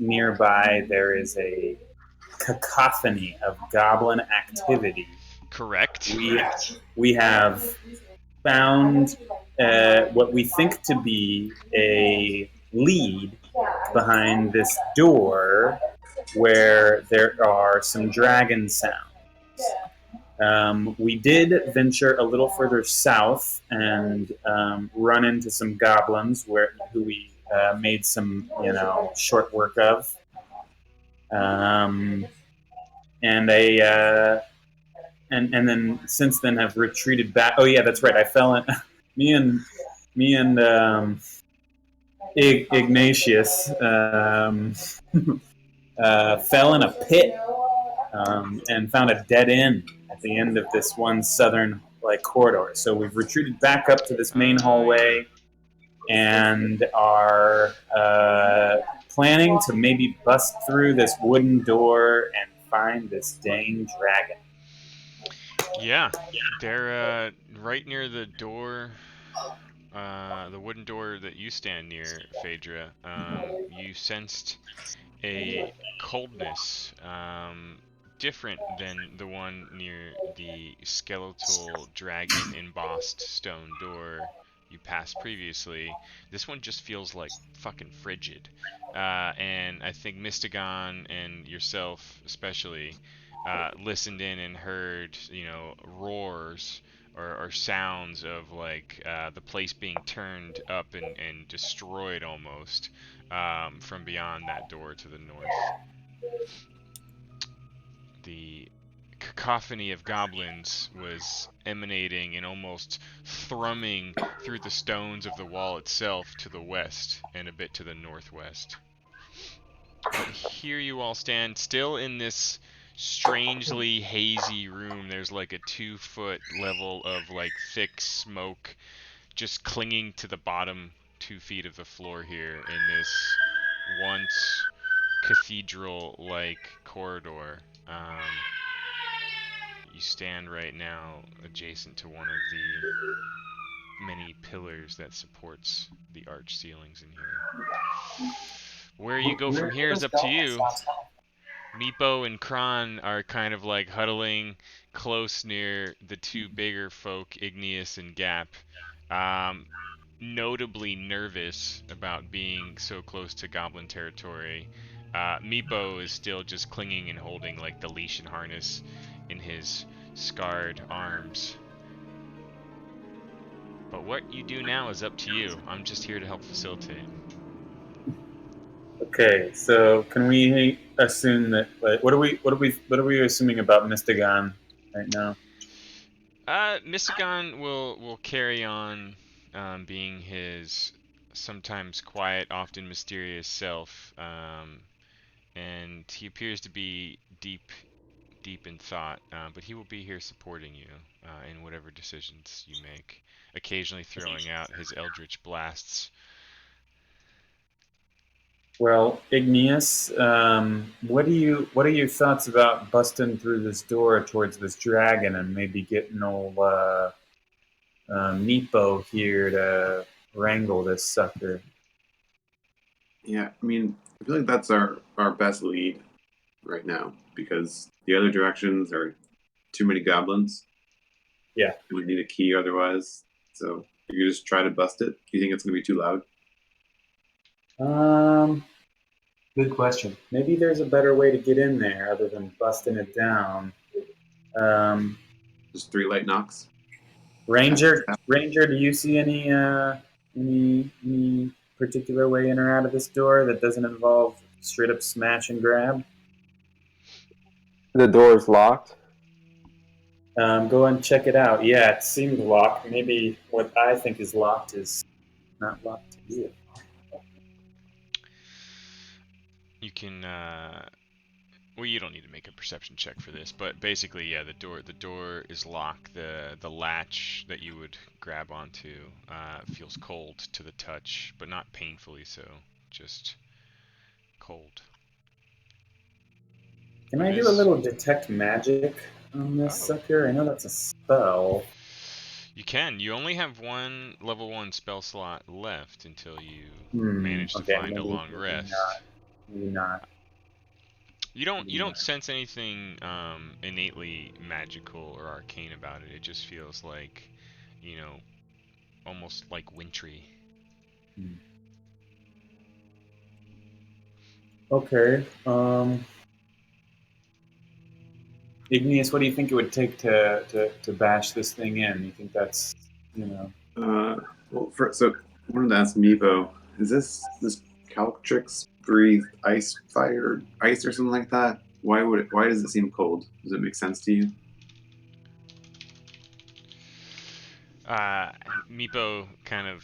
nearby there is a cacophony of goblin activity. Correct. We have found what we think to be a lead behind this door where there are some dragon sounds. We did venture a little further south and run into some goblins who we made some, short work of. And they and then since then have retreated back. Oh yeah, that's right. I fell in. me and Ignatius fell in a pit and found a dead end at the end of this one southern corridor. So we've retreated back up to this main hallway and are planning to maybe bust through this wooden door and find this dang dragon. Yeah, they're right near the door, the wooden door that you stand near, Phaedra. You sensed a coldness, different than the one near the skeletal dragon embossed stone door you passed previously. This one just feels like fucking frigid. And I think Mystagon and yourself especially listened in and heard, roars or sounds of the place being turned up and destroyed almost from beyond that door to the north. The cacophony of goblins was emanating and almost thrumming through the stones of the wall itself to the west and a bit to the northwest. But here you all stand, still in this strangely hazy room. There's like a 2-foot level of thick smoke just clinging to the bottom 2 feet of the floor here in this once cathedral-like corridor. You stand right now adjacent to one of the many pillars that supports the arch ceilings in here. Where you go from here is up to you. Meepo and Kron are kind of huddling close near the 2 bigger folk, Igneous and Gap. Notably nervous about being so close to goblin territory. Meepo is still just clinging and holding the leash and harness in his scarred arms. But what you do now is up to you. I'm just here to help facilitate. Okay, so can we assume that what are we assuming about Mystagon right now? Mystagon will carry on being his sometimes quiet, often mysterious self, and he appears to be deep in thought, but he will be here supporting you in whatever decisions you make, occasionally throwing out his eldritch blasts. Well, Igneous, what are your thoughts about busting through this door towards this dragon and maybe getting old Meepo here to wrangle this sucker? Yeah, I mean, I feel like that's our best lead right now because the other directions are too many goblins. Yeah. We would need a key otherwise. So if you just try to bust it, do you think it's going to be too loud? Good question. Maybe there's a better way to get in there other than busting it down. Just 3 light knocks. Ranger, do you see any particular way in or out of this door that doesn't involve straight up smash and grab? The door is locked. Go and check it out. Yeah, it seemed locked. Maybe what I think is locked is not locked to you. You can, well, you don't need to make a perception check for this, but basically, yeah, the door is locked. The latch that you would grab onto feels cold to the touch, but not painfully so, just cold. Can I do a little detect magic on this sucker? I know that's a spell. You can. You only have one level 1 spell slot left until you manage to find a long rest. maybe not. You don't sense anything innately magical or arcane about it. It just feels like, you know, almost like wintry. Okay. Igneous, what do you think it would take to bash this thing in? You think that's, you know? So I wanted to ask Mevo, is this Caltrix breathe ice or something like that? Why does it seem cold? Does it make sense to you? Uh, Meepo kind of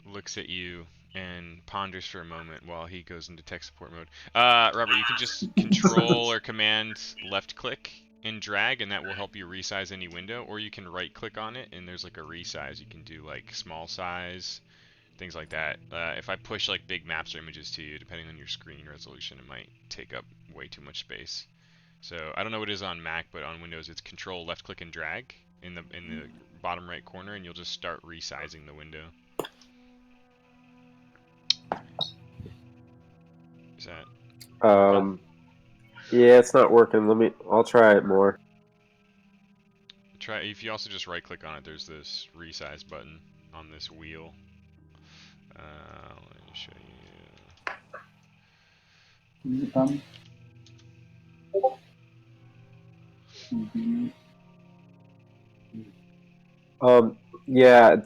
looks at you and ponders for a moment while he goes into tech support mode. Robert, you can just control or command left click and drag, and that will help you resize any window, or you can right click on it and there's like a resize. You can do like small size, things like that. If I push like big maps or images to you, depending on your screen resolution, it might take up way too much space. So I don't know what it is on Mac, but on Windows it's control left click and drag in the bottom right corner, and you'll just start resizing the window. Is that Yeah, it's not working. I'll try it more. try? If you also just right click on it, there's this resize button on this wheel. Let me show you. Yeah,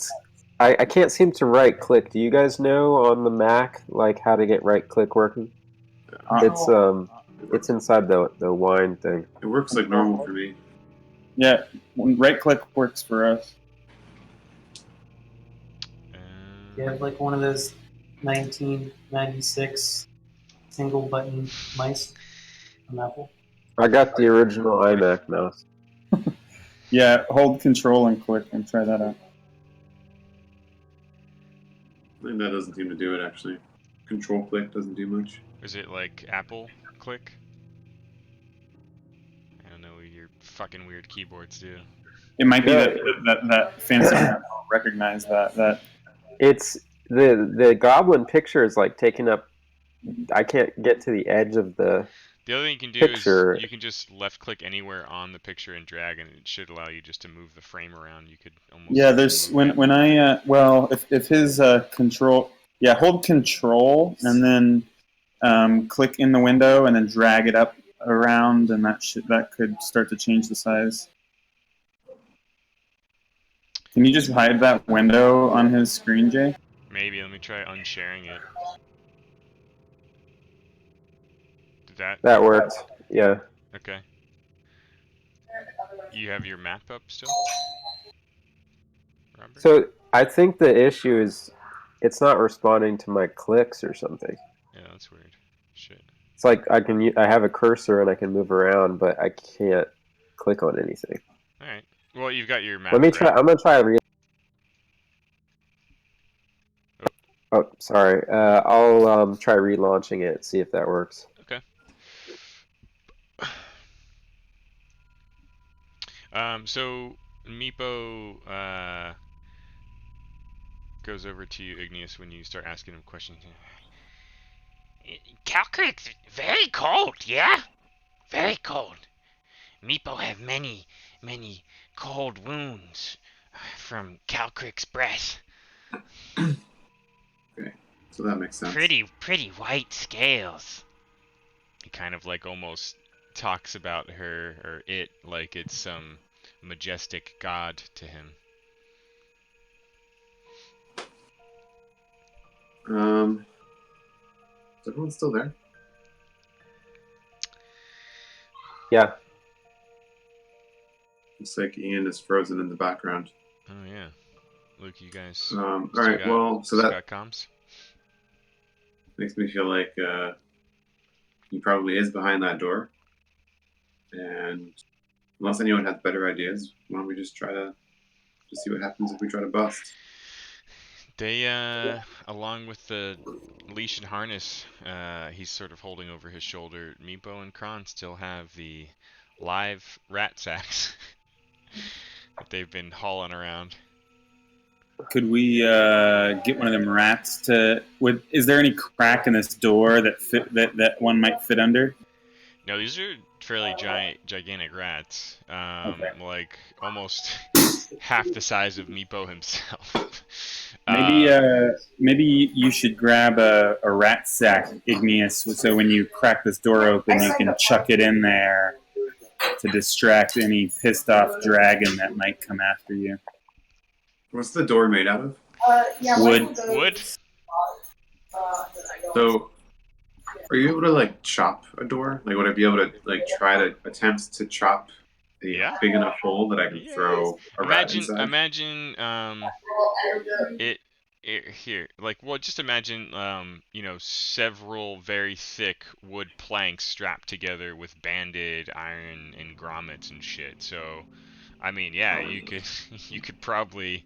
I can't seem to right click. Do you guys know on the Mac like how to get right click working? It's inside the wine thing. It works like normal for me. Yeah, right click works for us. You have like one of those 1996 single button mice from Apple. I got the original iMac mouse. Yeah, hold control and click and try that out. I think that doesn't seem to do it actually. Control click doesn't do much. Is it like Apple click? I don't know what your fucking weird keyboards do. It might be that fancy don't recognize that. It's the goblin picture is like taking up. I can't get to the edge of the. The other thing you can do picture. is you can just left click anywhere on the picture and drag, and it should allow you just to move the frame around. You could almost there's when I if his control hold control and then click in the window and then drag it up around, and that could start to change the size. Can you just hide that window on his screen, Jay? Maybe. Let me try unsharing it. Did that worked? Yeah. Okay. You have your map up still, Robert? So I think the issue is it's not responding to my clicks or something. Yeah, that's weird. Shit. It's like I have a cursor and I can move around, but I can't click on anything. All right. Well, you've got your map. Let me try. I'm gonna try. Oh, sorry. I'll try relaunching it. See if that works. Okay. So Meepo goes over to you, Igneous, when you start asking him questions. Calcrick's very cold, yeah? Very cold. Meepo have many cold wounds from Calcrick's breath. Okay, so that makes sense. Pretty white scales. He kind of like almost talks about her or it like it's some majestic god to him. Is everyone still there? Yeah. Looks like Ian is frozen in the background. Oh yeah, Luke, you guys. All right. Well, so that got comms. makes me feel like he probably is behind that door. And unless anyone has better ideas, why don't we just try to see what happens if we try to bust? They, along with the leash and harness, he's sort of holding over his shoulder. Meepo and Kron still have the live rat sacks that they've been hauling around. Could we get one of them rats to? Is there any crack in this door that one might fit under? No, these are fairly gigantic rats. Okay. Like almost half the size of Meepo himself. Maybe um, maybe you should grab a rat sack, Igneous, so when you crack this door open, you can chuck it in there to distract any pissed off dragon that might come after you. What's the door made out of? Wood. wood? So, are you able to like chop a door? Like, would I be able to like try to attempt to chop a Yeah. big enough hole that I can Yeah. throw a rat Imagine, inside? it, here, like, well, just imagine, several very thick wood planks strapped together with banded iron and grommets and shit. So, I mean, yeah, you could, you could probably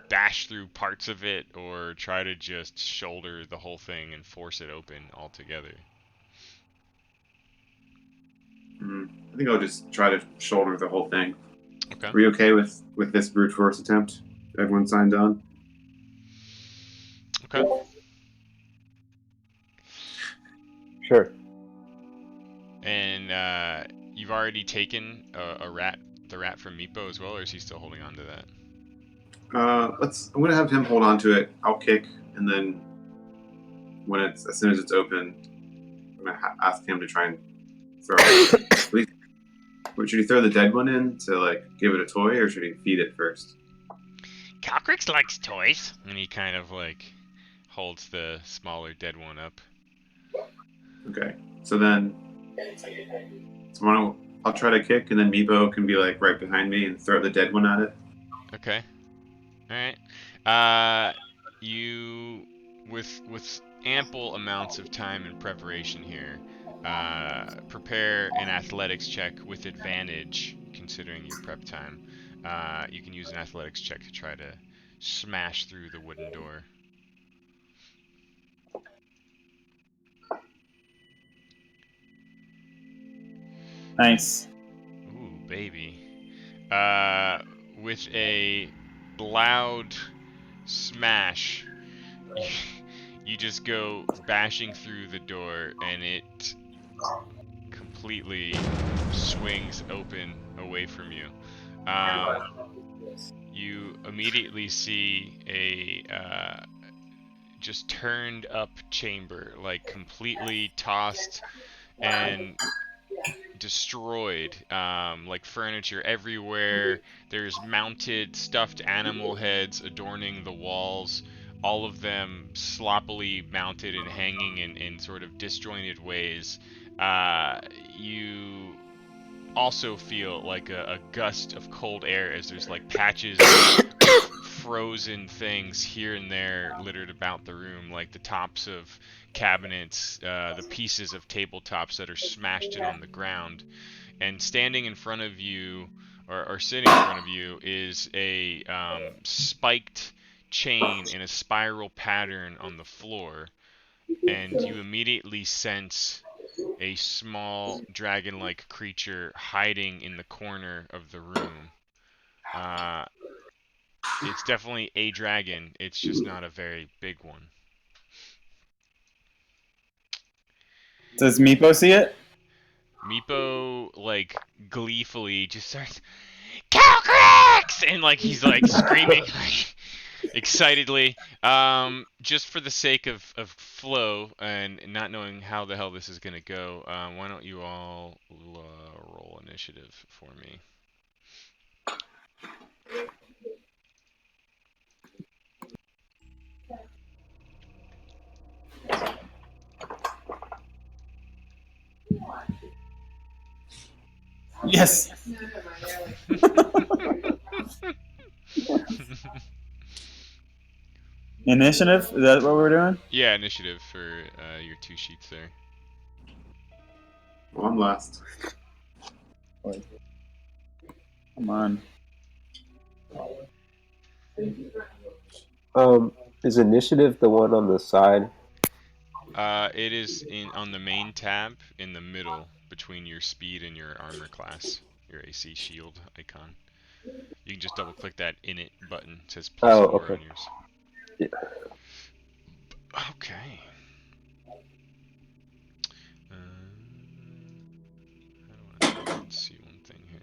bash through parts of it or try to just shoulder the whole thing and force it open altogether. I think I'll just try to shoulder the whole thing. Okay. Are we okay with this brute force attempt? Everyone signed on? Okay. Sure. And you've already taken the rat from Meepo as well, or is he still holding on to that? I'm gonna have him hold on to it. I'll kick, and then as soon as it's open, I'm gonna ask him to try and throw it. Should he throw the dead one in to like give it a toy, or should he feed it first? Calcrix likes toys. And he kind of like holds the smaller dead one up. Okay. So then, I'll try to kick, and then Meepo can be like right behind me and throw the dead one at it. Okay. All right. You with ample amounts of time and preparation here. Prepare an athletics check with advantage, considering your prep time. You can use an athletics check to try to smash through the wooden door. Nice. Ooh, baby. With a loud smash, you just go bashing through the door, and it completely swings open away from you. You immediately see a just turned up chamber, like completely tossed and destroyed, like furniture everywhere. There's mounted stuffed animal heads adorning the walls, all of them sloppily mounted and hanging in sort of disjointed ways. You also feel like a gust of cold air as there's like patches of frozen things here and there littered about the room, like the tops of cabinets, the pieces of tabletops that are smashed in on the ground. And standing in front of you, or sitting in front of you, is a spiked chain in a spiral pattern on the floor. And you immediately sense a small dragon-like creature hiding in the corner of the room. It's definitely a dragon. It's just not a very big one. Does Meepo see it? Meepo, like, gleefully just starts, Calcrix! And, like, he's, like, screaming, like, excitedly. Just for the sake of flow and not knowing how the hell this is going to go, why don't you all roll initiative for me? Yes. Initiative? Is that what we're doing? Yeah, initiative for your 2 sheets there. Well, I'm last. Come on. Is initiative the one on the side? It is on the main tab in the middle between your speed and your armor class, your AC shield icon. You can just double click that init button. It says Oh, +4 okay. on yours. Yeah. Okay. Let's see one thing here.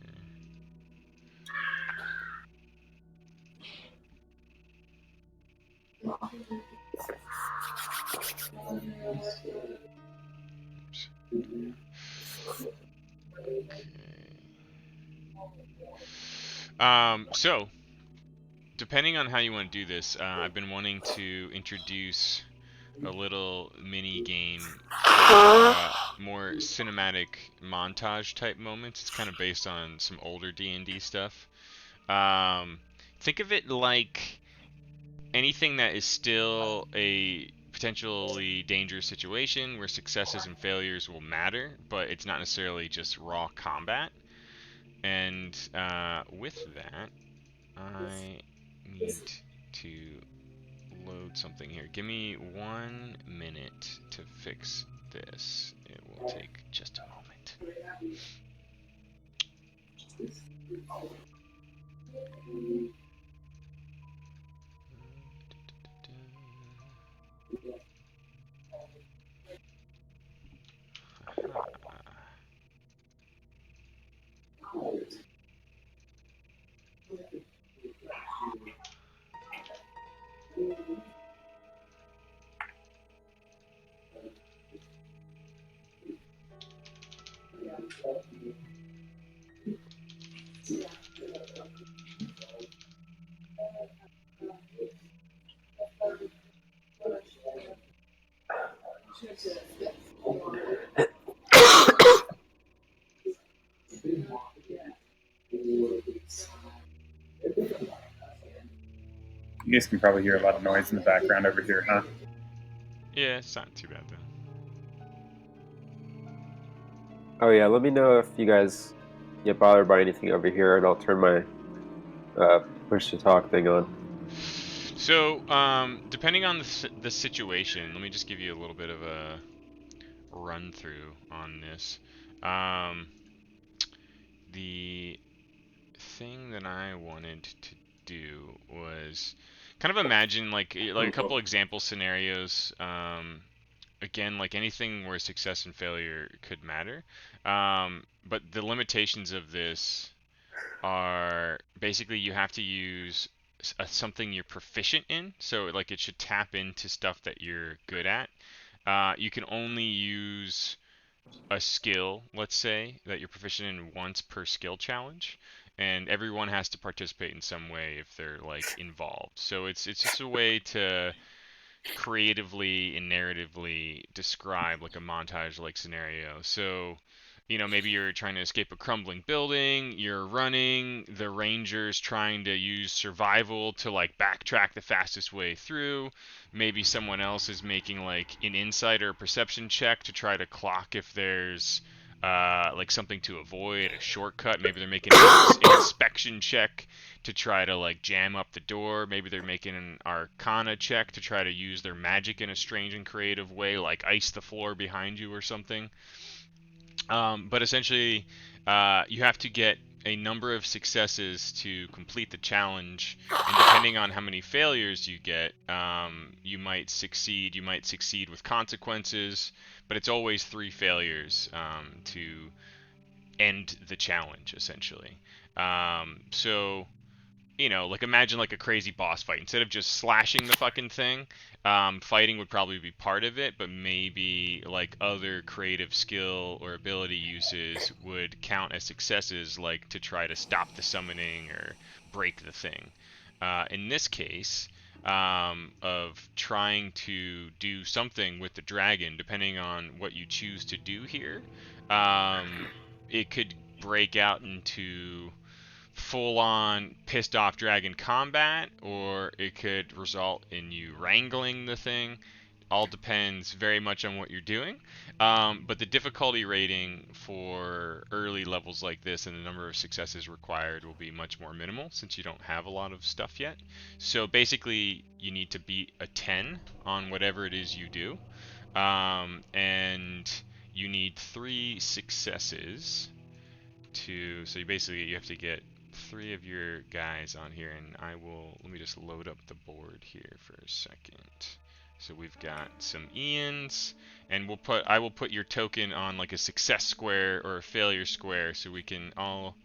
Oops. Okay. So, depending on how you want to do this, I've been wanting to introduce a little mini game for more cinematic montage type moments. It's kind of based on some older D&D stuff. Think of it like anything that is still a potentially dangerous situation where successes and failures will matter, but it's not necessarily just raw combat. And with that, I need to load something here. Give me 1 minute to fix this. It will take just a moment. You guys can probably hear a lot of noise in the background over here, huh? Yeah, it's not too bad though. Oh yeah, let me know if you guys get bothered by anything over here, and I'll turn my push to talk thing on. So, depending on the situation, let me just give you a little bit of a run through on this. The thing that I wanted to do was kind of imagine like a couple example scenarios. Again, like anything where success and failure could matter. But the limitations of this are basically you have to use something you're proficient in. So like it should tap into stuff that you're good at. You can only use a skill, let's say, that you're proficient in once per skill challenge, and everyone has to participate in some way if they're like involved. So it's just a way to creatively and narratively describe like a montage like scenario. So, maybe you're trying to escape a crumbling building, you're running, the ranger's trying to use survival to like backtrack the fastest way through. Maybe someone else is making like an insight or perception check to try to clock if there's like something to avoid, a shortcut. Maybe they're making an inspection check to try to like jam up the door. Maybe they're making an arcana check to try to use their magic in a strange and creative way, like ice the floor behind you or something. But essentially, you have to get a number of successes to complete the challenge, and depending on how many failures you get, you might succeed. You might succeed with consequences, but it's always 3 failures to end the challenge, essentially. So like imagine like a crazy boss fight. Instead of just slashing the fucking thing, fighting would probably be part of it, but maybe like other creative skill or ability uses would count as successes, like to try to stop the summoning or break the thing. In this case, of trying to do something with the dragon, depending on what you choose to do here, it could break out into full-on pissed off dragon combat, or it could result in you wrangling the thing. All depends very much on what you're doing. But the difficulty rating for early levels like this and the number of successes required will be much more minimal since you don't have a lot of stuff yet. So basically, you need to beat a 10 on whatever it is you do. And you need 3 successes so you have to get 3 of your guys on here, and let me just load up the board here for a second. So we've got some Ians, and I will put your token on like a success square or a failure square, so we can all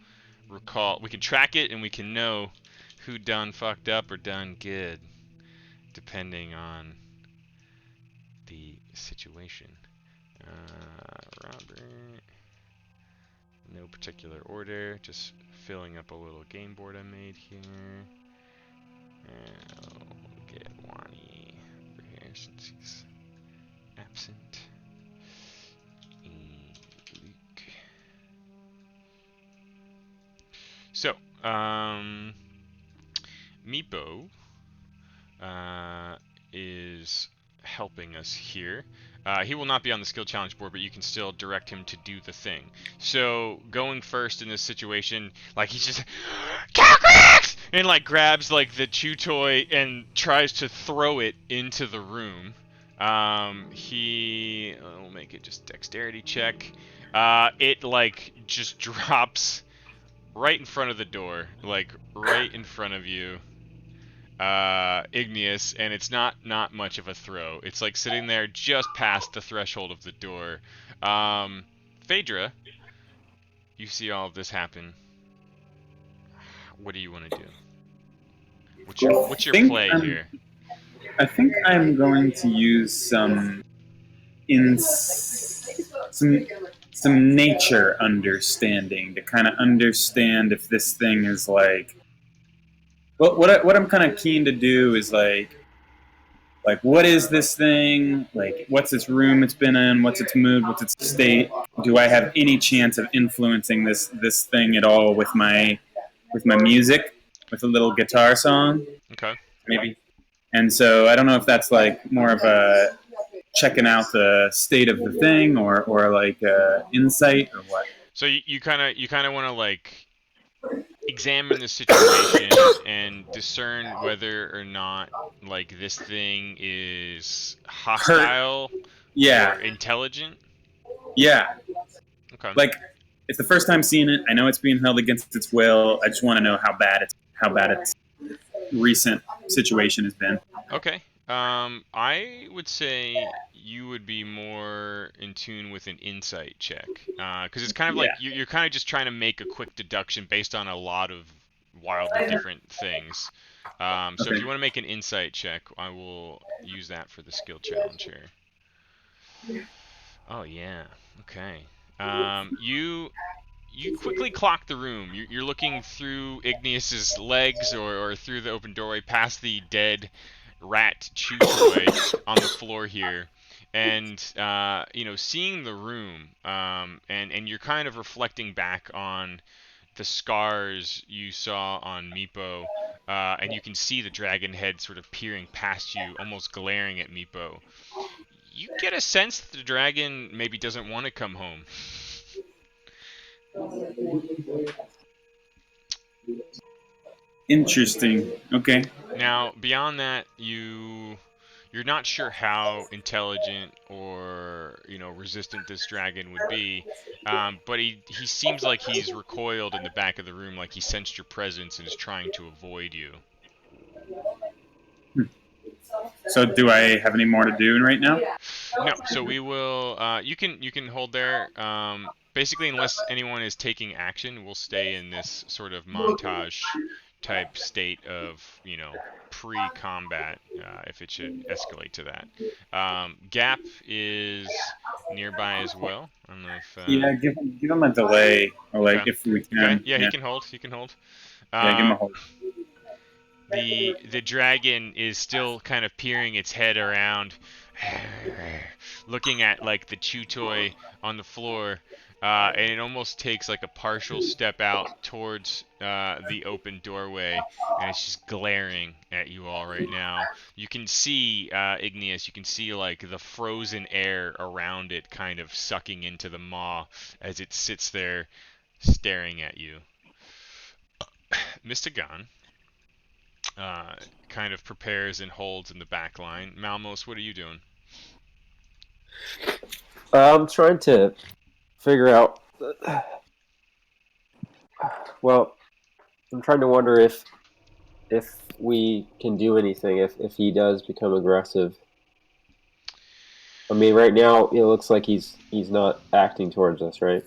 recall, we can track it, and we can know who done fucked up or done good, depending on the situation. Robert, no particular order, just filling up a little game board I made here. And I'll get Wani over here since he's absent. And Luke. So, Meepo is helping us here. He will not be on the skill challenge board, but you can still direct him to do the thing. So going first in this situation, like he's just Cacrix! And like grabs like the chew toy and tries to throw it into the room. He will make it just dexterity check. It like just drops right in front of the door, like right in front of you, Igneous, and it's not much of a throw. It's like sitting there just past the threshold of the door. Phaedra, you see all of this happen. What do you want to do? What's your play here? I think I'm going to use some nature understanding to kind of understand if this thing is like. Well, what I'm kind of keen to do is like what is this thing? Like, what's its room it's been in? What's its mood? What's its state? Do I have any chance of influencing this thing at all with my music, with a little guitar song? Okay. Maybe. And so I don't know if that's like more of a checking out the state of the thing or like insight or what. So you kind of want to like examine the situation and discern whether or not like this thing is hostile or intelligent. Yeah. Okay. Like it's the first time seeing it. I know it's being held against its will. I just want to know how bad its recent situation has been. Okay. I would say you would be more in tune with an insight check, because it's kind of like you're kind of just trying to make a quick deduction based on a lot of wildly different things. So if you want to make an insight check, I will use that for the skill challenge here. Oh yeah. Okay. You quickly clock the room. You're looking through Igneous's legs or through the open doorway past the dead rat chew toy on the floor here, and seeing the room, and you're kind of reflecting back on the scars you saw on Meepo, and you can see the dragon head sort of peering past you, almost glaring at Meepo. You get a sense that the dragon maybe doesn't want to come home. Interesting. Okay. Now, beyond that, you're not sure how intelligent or resistant this dragon would be, but he seems like he's recoiled in the back of the room, like he sensed your presence and is trying to avoid you. So, do I have any more to do right now? No. So we will. You can hold there. Basically, unless anyone is taking action, we'll stay in this sort of montage type state of pre-combat, if it should escalate to that. Gap is nearby as well. I don't know if give him a delay, or like okay. if we can. Okay. Yeah, he can hold. He can hold. Yeah, give him a hold. The dragon is still kind of peering its head around, looking at like the chew toy on the floor, and it almost takes like a partial step out towards the open doorway, and it's just glaring at you all right now. You can see, Igneous, you can see like the frozen air around it kind of sucking into the maw as it sits there staring at you. Mystagon kind of prepares and holds in the back line. Malmos, what are you doing? I'm trying to figure out. Well, I'm trying to wonder if we can do anything if he does become aggressive. I mean, right now it looks like he's not acting towards us, right?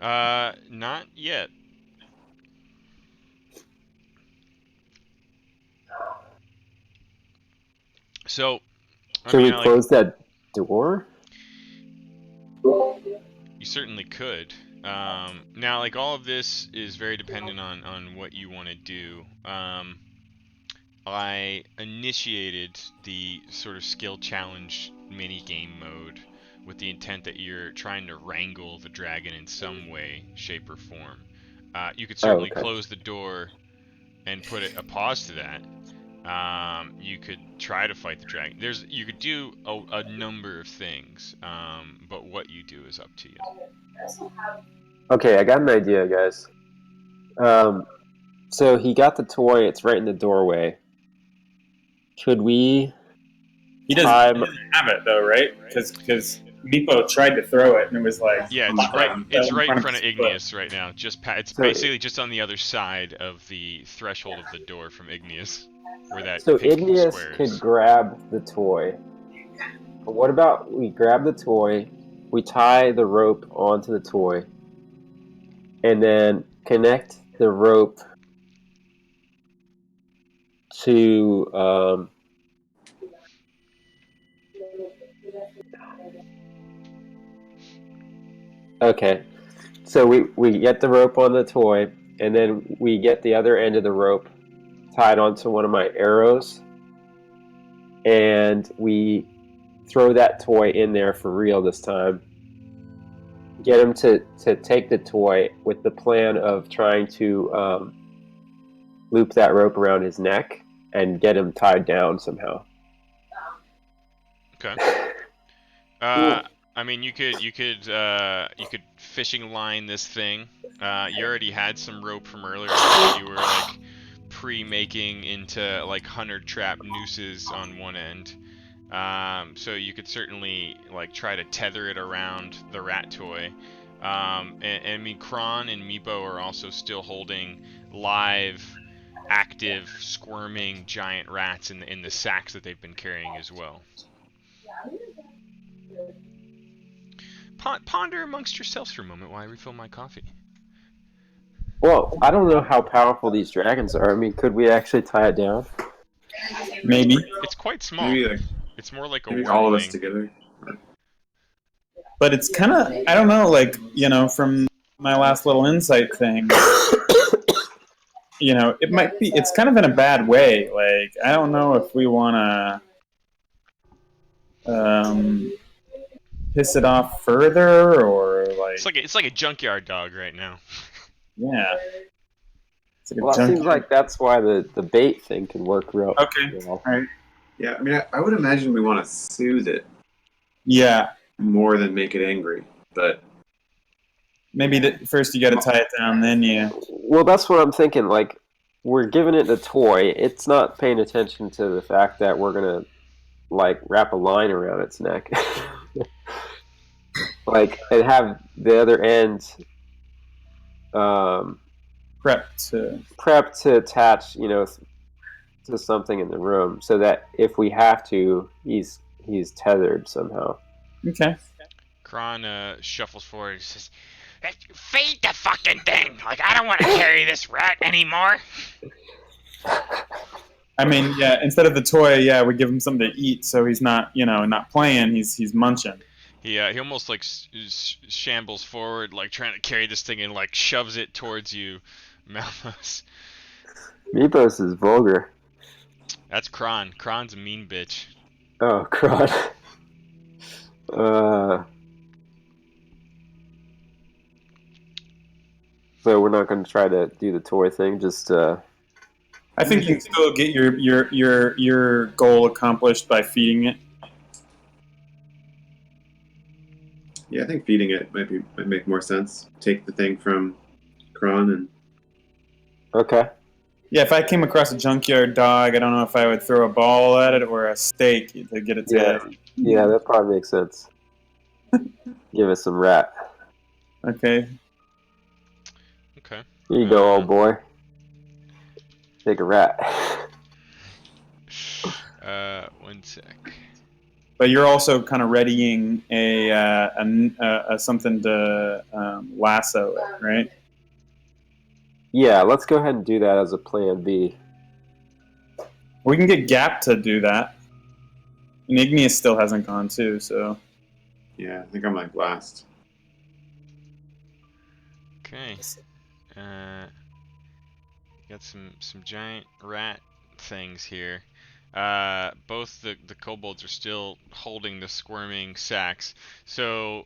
Not yet. So, I Should mean, we close that door? you certainly could. Now, like, all of this is very dependent on what you want to do. I initiated the sort of skill challenge mini game mode with the intent that you're trying to wrangle the dragon in some way, shape, or form. You could certainly okay. close the door and put a pause to that. You could try to fight the dragon. You could do a number of things, but what you do is up to you. Okay, I got an idea, guys. So he got the toy. It's right in the doorway. Could we? He doesn't have it though, right? Because Meepo tried to throw it and it was like, Yeah, it's right in front of Igneous right now. It's basically just on the other side of the threshold of the door from Igneous, where that So pink Igneous square could is. grab the toy. But what about we grab the toy, we tie the rope onto the toy, and then connect the rope to okay. So we get the rope on the toy, and then we get the other end of the rope tied onto one of my arrows, and we throw that toy in there for real this time. Get him to take the toy with the plan of trying to loop that rope around his neck and get him tied down somehow. Okay. I mean, you could fishing line this thing. You already had some rope from earlier that you were like pre-making into like hunter trap nooses on one end. So you could certainly like try to tether it around the rat toy. And I mean, Kron and Meepo are also still holding live, active, squirming giant rats in the sacks that they've been carrying as well. Ponder amongst yourselves for a moment while I refill my coffee. Well, I don't know how powerful these dragons are. I mean, could we actually tie it down? maybe. It's quite small. Maybe It's more like a maybe all of us wormling. together. But it's kind of, I don't know, like, from my last little insight thing, it might be, it's kind of in a bad way. Like, I don't know if we want to piss it off further or, like... It's like a junkyard dog right now. Yeah. It's like Well, it seems like that's why the bait thing can work real Okay, well. all right. Yeah, I mean, I would imagine we want to soothe it Yeah. more than make it angry, but... Maybe first you got to tie it down, then you... Well, that's what I'm thinking. Like, we're giving it the toy. It's not paying attention to the fact that we're gonna like wrap a line around its neck, like, and have the other end prepped to attach, to something in the room, so that if we have to, he's tethered somehow. Okay. Kron shuffles forward and says, Feed the fucking thing! Like, I don't want to carry this rat anymore! I mean, yeah, instead of the toy, yeah, we give him something to eat so he's not, not playing, he's munching. He almost like shambles forward, like trying to carry this thing and like shoves it towards you, Malthus. Meepos is vulgar. That's Kron. Kron's a mean bitch. Oh, Kron. So we're not going to try to do the toy thing. Just. I think you can still get your goal accomplished by feeding it. Yeah, I think feeding it might make more sense. Take the thing from Kron and... Okay. Yeah, if I came across a junkyard dog, I don't know if I would throw a ball at it or a steak to get it to... Yeah, that probably makes sense. Give us some rat. Okay. Okay. Here you go, old boy. Take a rat. 1 sec. But you're also kind of readying a something to lasso it, right? Yeah, let's go ahead and do that as a plan B. We can get Gap to do that. And Igneous still hasn't gone too, so Yeah, I think I'm like last. Okay. Got some giant rat things here. Both the kobolds are still holding the squirming sacks. So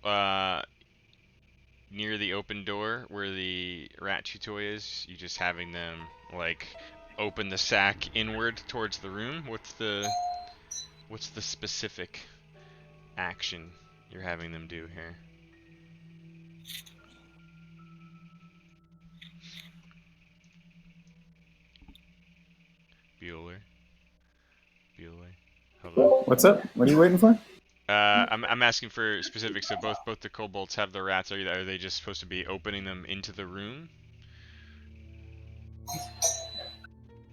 near the open door where the rat chew toy is, you just having them like open the sack inward towards the room. What's the specific action you're having them do here? Bueller. Hello. what's up? What are you waiting for? I'm asking for specifics. So both the kobolds have the rats. Are they just supposed to be opening them into the room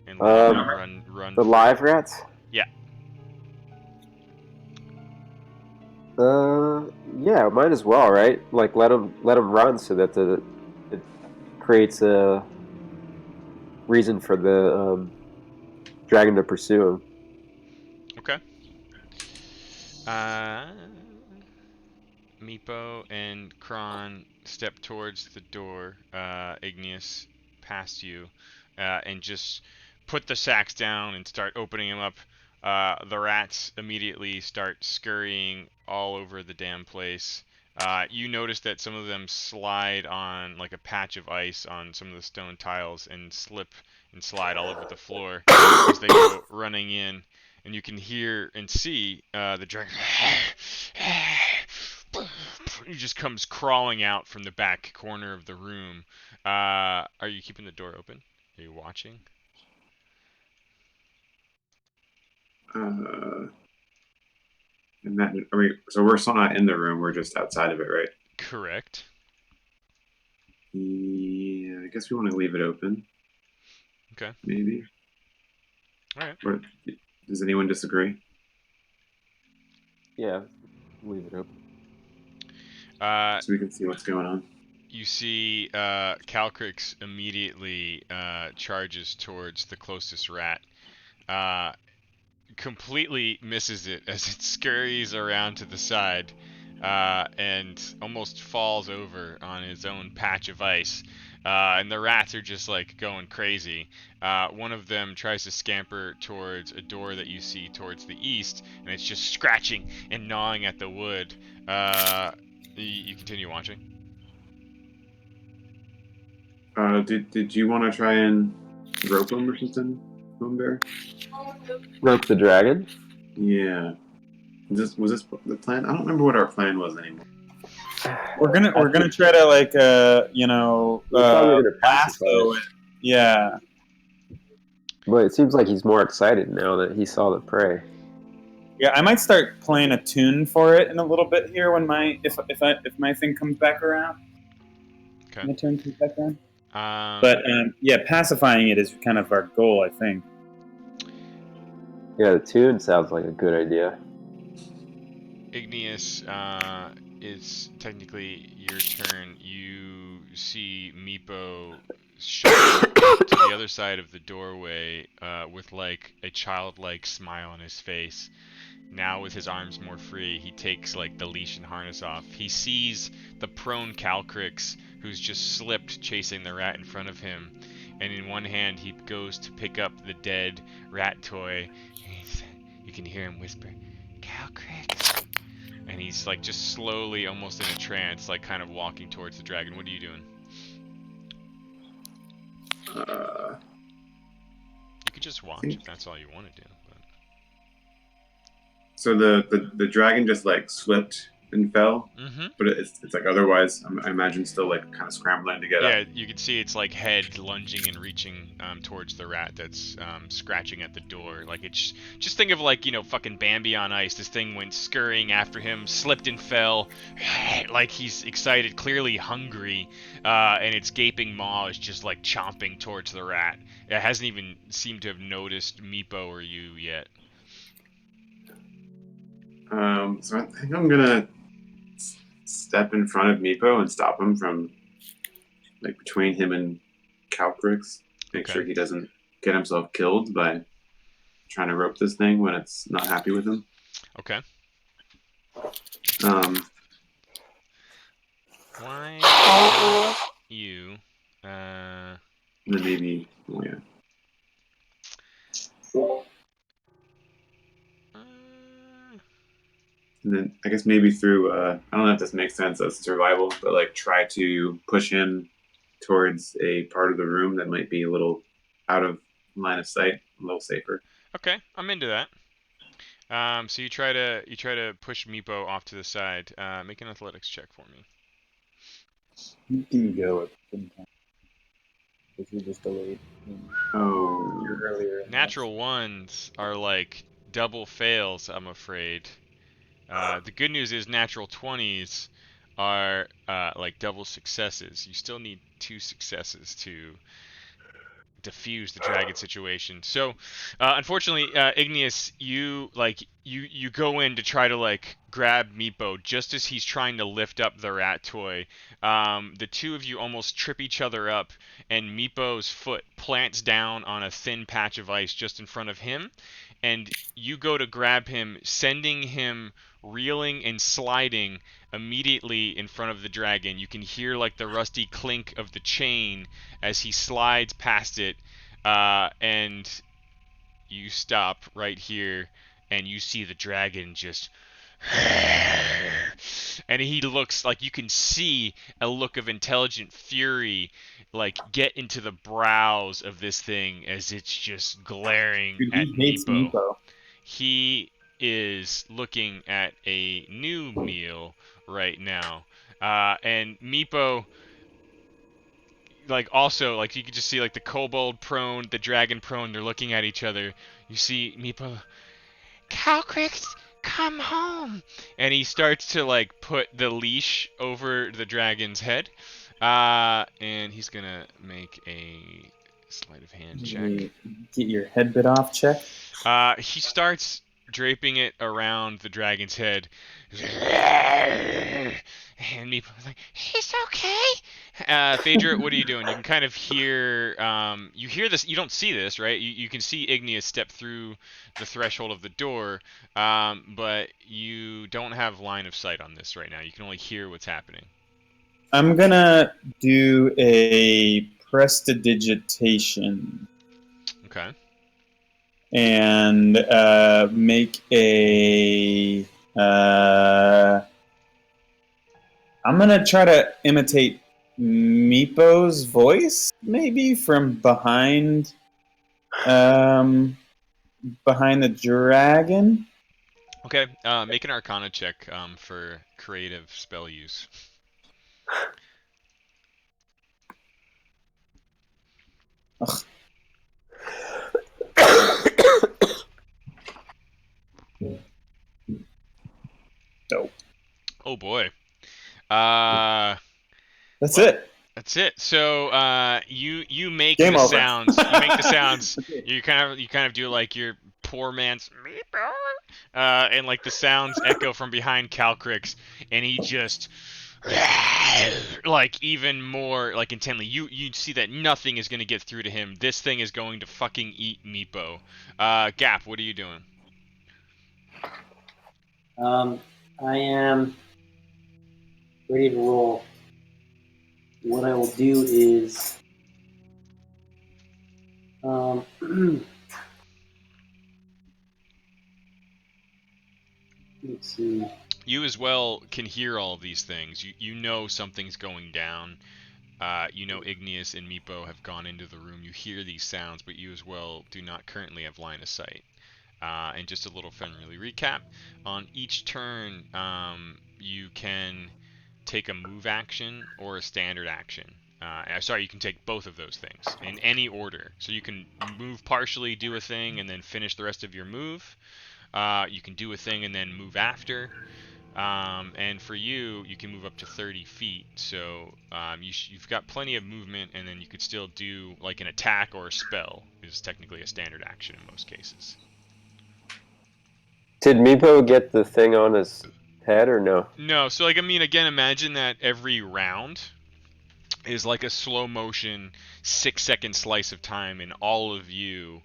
and letting them run? The free? live rats? Yeah. Yeah, might as well, right? Like let them run so that it creates a reason for the dragon to pursue him. Okay. Meepo and Kron step towards the door. Igneous past you, and just put the sacks down and start opening them up. The rats immediately start scurrying all over the damn place. You notice that some of them slide on like a patch of ice on some of the stone tiles and slip and slide all over the floor as they go running in. And you can hear and see the dragon. He just comes crawling out from the back corner of the room. Are you keeping the door open? Are you watching? And that, so we're still not in the room. We're just outside of it, right? Correct. Yeah, I guess we want to leave it open. Okay. Maybe. All right. Or does anyone disagree? Yeah, leave it open. So we can see what's going on. You see Calcrix immediately charges towards the closest rat. Completely misses it as it scurries around to the side and almost falls over on his own patch of ice. And the rats are just like going crazy. One of them tries to scamper towards a door that you see towards the east, and it's just scratching and gnawing at the wood. You continue watching. Did you want to try and rope him or something, Moonbear? Rope the dragon? Yeah. Was this the plan? I don't remember what our plan was anymore. We're gonna try to like We thought we were gonna pacify lasso it. it. Yeah. But it seems like he's more excited now that he saw the prey. Yeah, I might start playing a tune for it in a little bit here when if my thing comes back around. Okay. My turn comes back around. But yeah, pacifying it is kind of our goal, I think. Yeah, the tune sounds like a good idea. Igneous, it's technically your turn. You see Meepo shuffle to the other side of the doorway with like a childlike smile on his face. Now with his arms more free, he takes like the leash and harness off. He sees the prone Calcrix who's just slipped chasing the rat in front of him. And in one hand he goes to pick up the dead rat toy. And you can hear him whisper, "Calcrix." And he's like just slowly, almost in a trance, like kind of walking towards the dragon. What are you doing? You could just watch if that's all you want to do. But... So the dragon just like slipped and fell, Mm-hmm. but it's like otherwise, I imagine still like kind of scrambling to get up. Yeah, you can see its like head lunging and reaching towards the rat that's scratching at the door. Like it's just think of like fucking Bambi on ice. This thing went scurrying after him, slipped and fell, like he's excited, clearly hungry, and its gaping maw is just like chomping towards the rat. It hasn't even seemed to have noticed Meepo or you yet. So I think I'm gonna step in front of Meepo and stop him from like between him and Calcrix. Make Okay. sure he doesn't get himself killed by trying to rope this thing when it's not happy with him. Okay. Um, Why don't you? and then maybe, oh yeah. Uh, And then I guess maybe through, I don't know if this makes sense as survival, but like try to push him towards a part of the room that might be a little out of line of sight, a little safer. okay, I'm into that. So you try to push Meepo off to the side. Make an athletics check for me. You can go at the same time. Because you just delayed Oh, earlier. Natural ones are like double fails, I'm afraid. The good news is natural 20s are like double successes. You still need 2 successes to diffuse the dragon situation. So, unfortunately, Igneous, you go in to try to like grab Meepo just as he's trying to lift up the rat toy. The two of you almost trip each other up, and Meepo's foot plants down on a thin patch of ice just in front of him, and you go to grab him, sending him reeling and sliding immediately in front of the dragon. You can hear like the rusty clink of the chain as he slides past it, and you stop right here, and you see the dragon just. And he looks like you can see a look of intelligent fury like get into the brows of this thing as it's just glaring Dude, at he hates Meepo. Meepo. He is looking at a new meal right now. And Meepo, like also, like you can just see like the kobold prone, the dragon prone, they're looking at each other. You see Meepo, Calcrix, come home! And he starts to like put the leash over the dragon's head. And he's gonna make a sleight of hand check. Get your head bit off check. He starts draping it around the dragon's head. And Meepo's like, he's okay. Phaedra, what are you doing? You can kind of hear, you hear this, you don't see this, right? You can see Igneous step through the threshold of the door, but you don't have line of sight on this right now. You can only hear what's happening. I'm gonna do a prestidigitation Okay. and make a. I'm gonna try to imitate Meepo's voice, maybe from behind, behind the dragon. Okay, make an Arcana check for creative spell use. Ugh. Dope. Oh boy. Uh, That's well, it. That's it. So you make Game the over. sounds. You make the sounds. Okay. You kind of do like your poor man's Meepo, and like the sounds echo from behind Calcrix, and he just like even more like intently. You see that nothing is gonna get through to him. This thing is going to fucking eat Meepo. Gap, what are you doing? I am ready to roll. What I will do is, let's see. You as well can hear all of these things. You know something's going down. You know Igneous and Meepo have gone into the room. You hear these sounds, but you as well do not currently have line of sight. And just a little friendly recap. On each turn, you can take a move action or a standard action. Sorry, you can take both of those things in any order. So you can move partially, do a thing, and then finish the rest of your move. You can do a thing and then move after. And for you, you can move up to 30 feet. So you've got plenty of movement, and then you could still do like an attack or a spell. Is technically a standard action in most cases. Did Meepo get the thing on his head or no? No, so like I mean, again, imagine that every round is like a slow motion 6-second slice of time, and all of you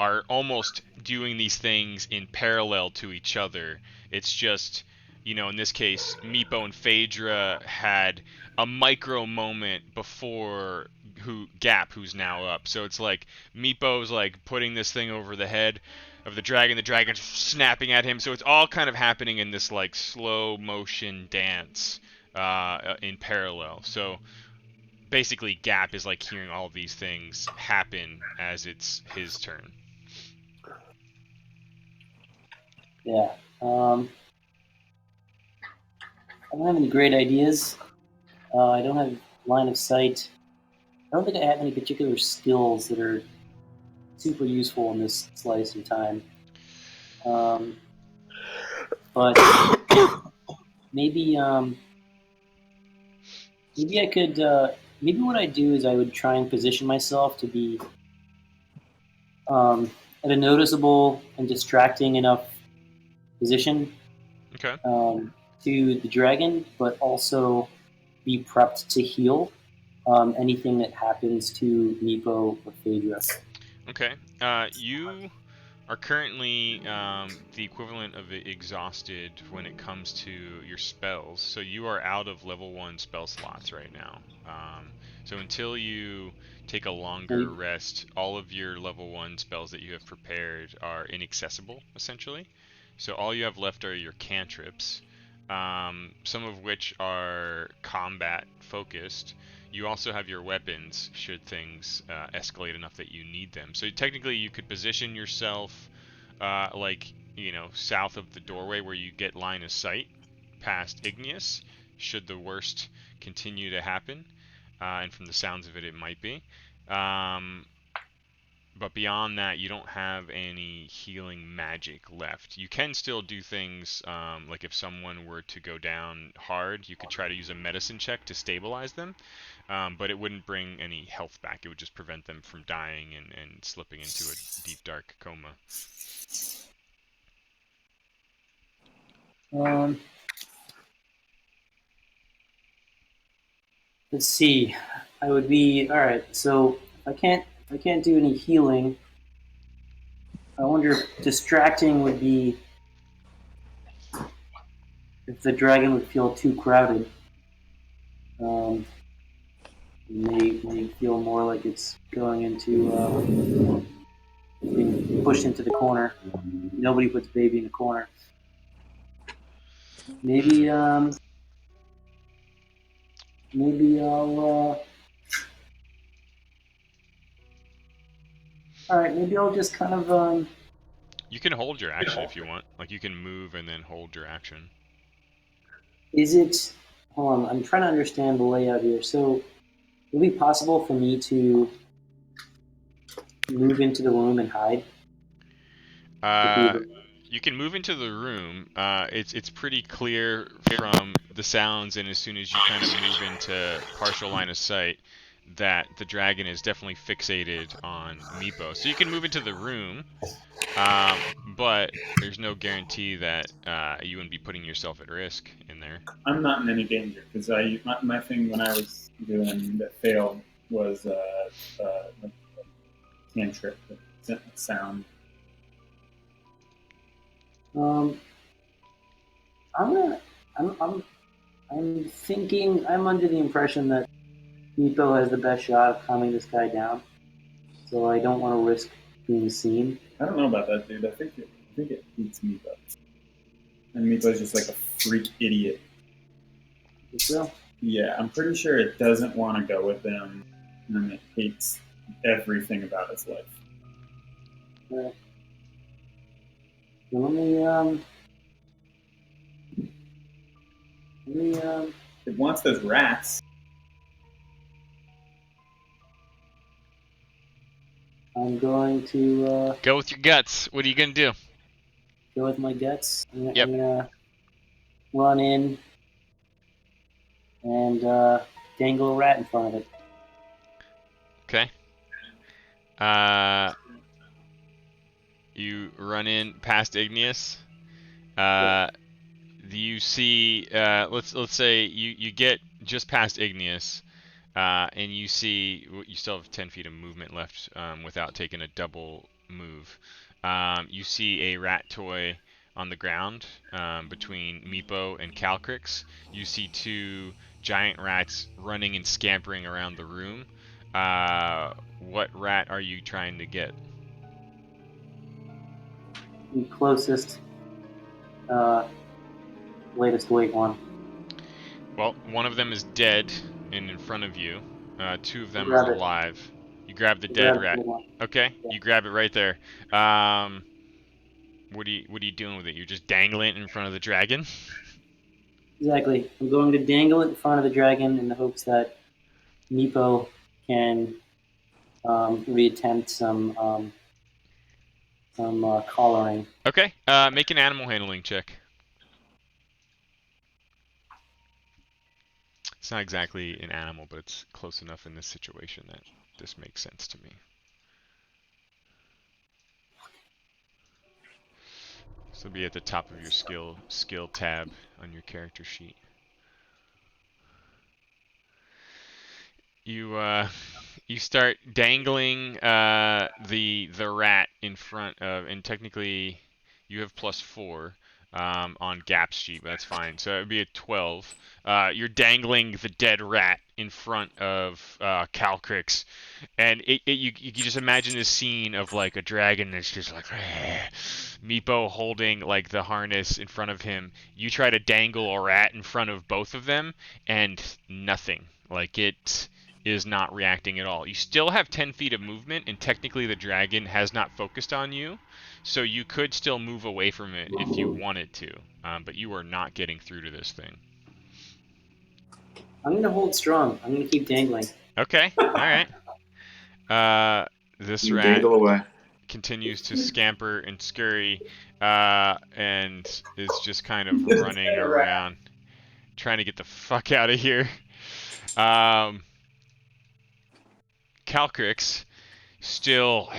are almost doing these things in parallel to each other. It's just, in this case, Meepo and Phaedra had a micro moment before Gap, who's now up. So it's like Meepo's like putting this thing over the head of the dragon's snapping at him. So it's all kind of happening in this like slow motion dance in parallel. So basically Gap is like hearing all of these things happen as it's his turn. Yeah. I don't have any great ideas. I don't have line of sight. I don't think I have any particular skills that are super useful in this slice of time. But maybe maybe I could. Maybe what I do is I would try and position myself to be at a noticeable and distracting enough position Okay. to the dragon, but also be prepped to heal anything that happens to Meepo or Phaedra. Okay. You are currently the equivalent of exhausted when it comes to your spells. So you are out of level 1 spell slots right now. So until you take a longer rest, all of your level 1 spells that you have prepared are inaccessible, essentially. So all you have left are your cantrips, some of which are combat focused. You also have your weapons should things escalate enough that you need them. So technically you could position yourself south of the doorway where you get line of sight past Igneous should the worst continue to happen. And from the sounds of it, it might be. But beyond that, you don't have any healing magic left. You can still do things like if someone were to go down hard, you could try to use a medicine check to stabilize them, but it wouldn't bring any health back. It would just prevent them from dying and slipping into a deep, dark coma. Let's see. I would be all right. So I can't do any healing. I wonder if distracting would be if the dragon would feel too crowded. May feel more like it's going into being pushed into the corner. Nobody puts baby in the corner. Maybe maybe I'll. All right, maybe I'll just kind of. You can hold your action if you want. Like you can move and then hold your action. Is it? Hold on, I'm trying to understand the layout here. So, would it be possible for me to move into the room and hide? You can move into the room. It's pretty clear from the sounds, and as soon as you kind of move into partial line of sight, that the dragon is definitely fixated on Meepo. So you can move into the room, but there's no guarantee that you wouldn't be putting yourself at risk in there. I'm not in any danger because my thing when I was doing that failed was cantrip sound. I'm thinking. I'm under the impression that Meepo has the best shot of calming this guy down, so I don't want to risk being seen. I don't know about that, dude. I think it beats Meepo. And Meepo's just like a freak idiot. So? Yeah, I'm pretty sure it doesn't want to go with them, and it hates everything about its life. Yeah. Let me It wants those rats. I'm going to Go with your guts. What are you gonna do? go with my guts. I'm Yep. gonna run in and dangle a rat in front of it. Okay. You run in past Igneous. You see, let's say you get just past Igneous, and you see you still have 10 feet of movement left without taking a double move. You see a rat toy on the ground between Meepo and Calcrix. You see two giant rats running and scampering around the room. What rat are you trying to get? The closest, latest weight one. Well, one of them is dead and in front of you. Two of them Grab are it. alive. You grab the Grab dead the rat. big one. Okay, Yeah. you grab it right there. What are you doing with it? You're just dangling it in front of the dragon? Exactly. I'm going to dangle it in front of the dragon in the hopes that Meepo can reattempt some collaring. Okay, make an animal handling check. It's not exactly an animal, but it's close enough in this situation that this makes sense to me. This will be at the top of your skill tab on your character sheet. You start dangling the rat in front of, and technically you have +4 on Gap's sheet, but that's fine. So it would be a 12. You're dangling the dead rat in front of Calcrix, and you can just imagine this scene of like a dragon that's just like Meepo holding like the harness in front of him. You try to dangle a rat in front of both of them, and nothing. Like it is not reacting at all. You still have 10 feet of movement, and technically the dragon has not focused on you, so you could still move away from it if you wanted to, but you are not getting through to this thing. I'm going to hold strong. I'm going to keep dangling. Okay, alright. This You rat dangle away. continues to scamper and scurry, and is just kind of running around, trying to get the fuck out of here. Calcrix still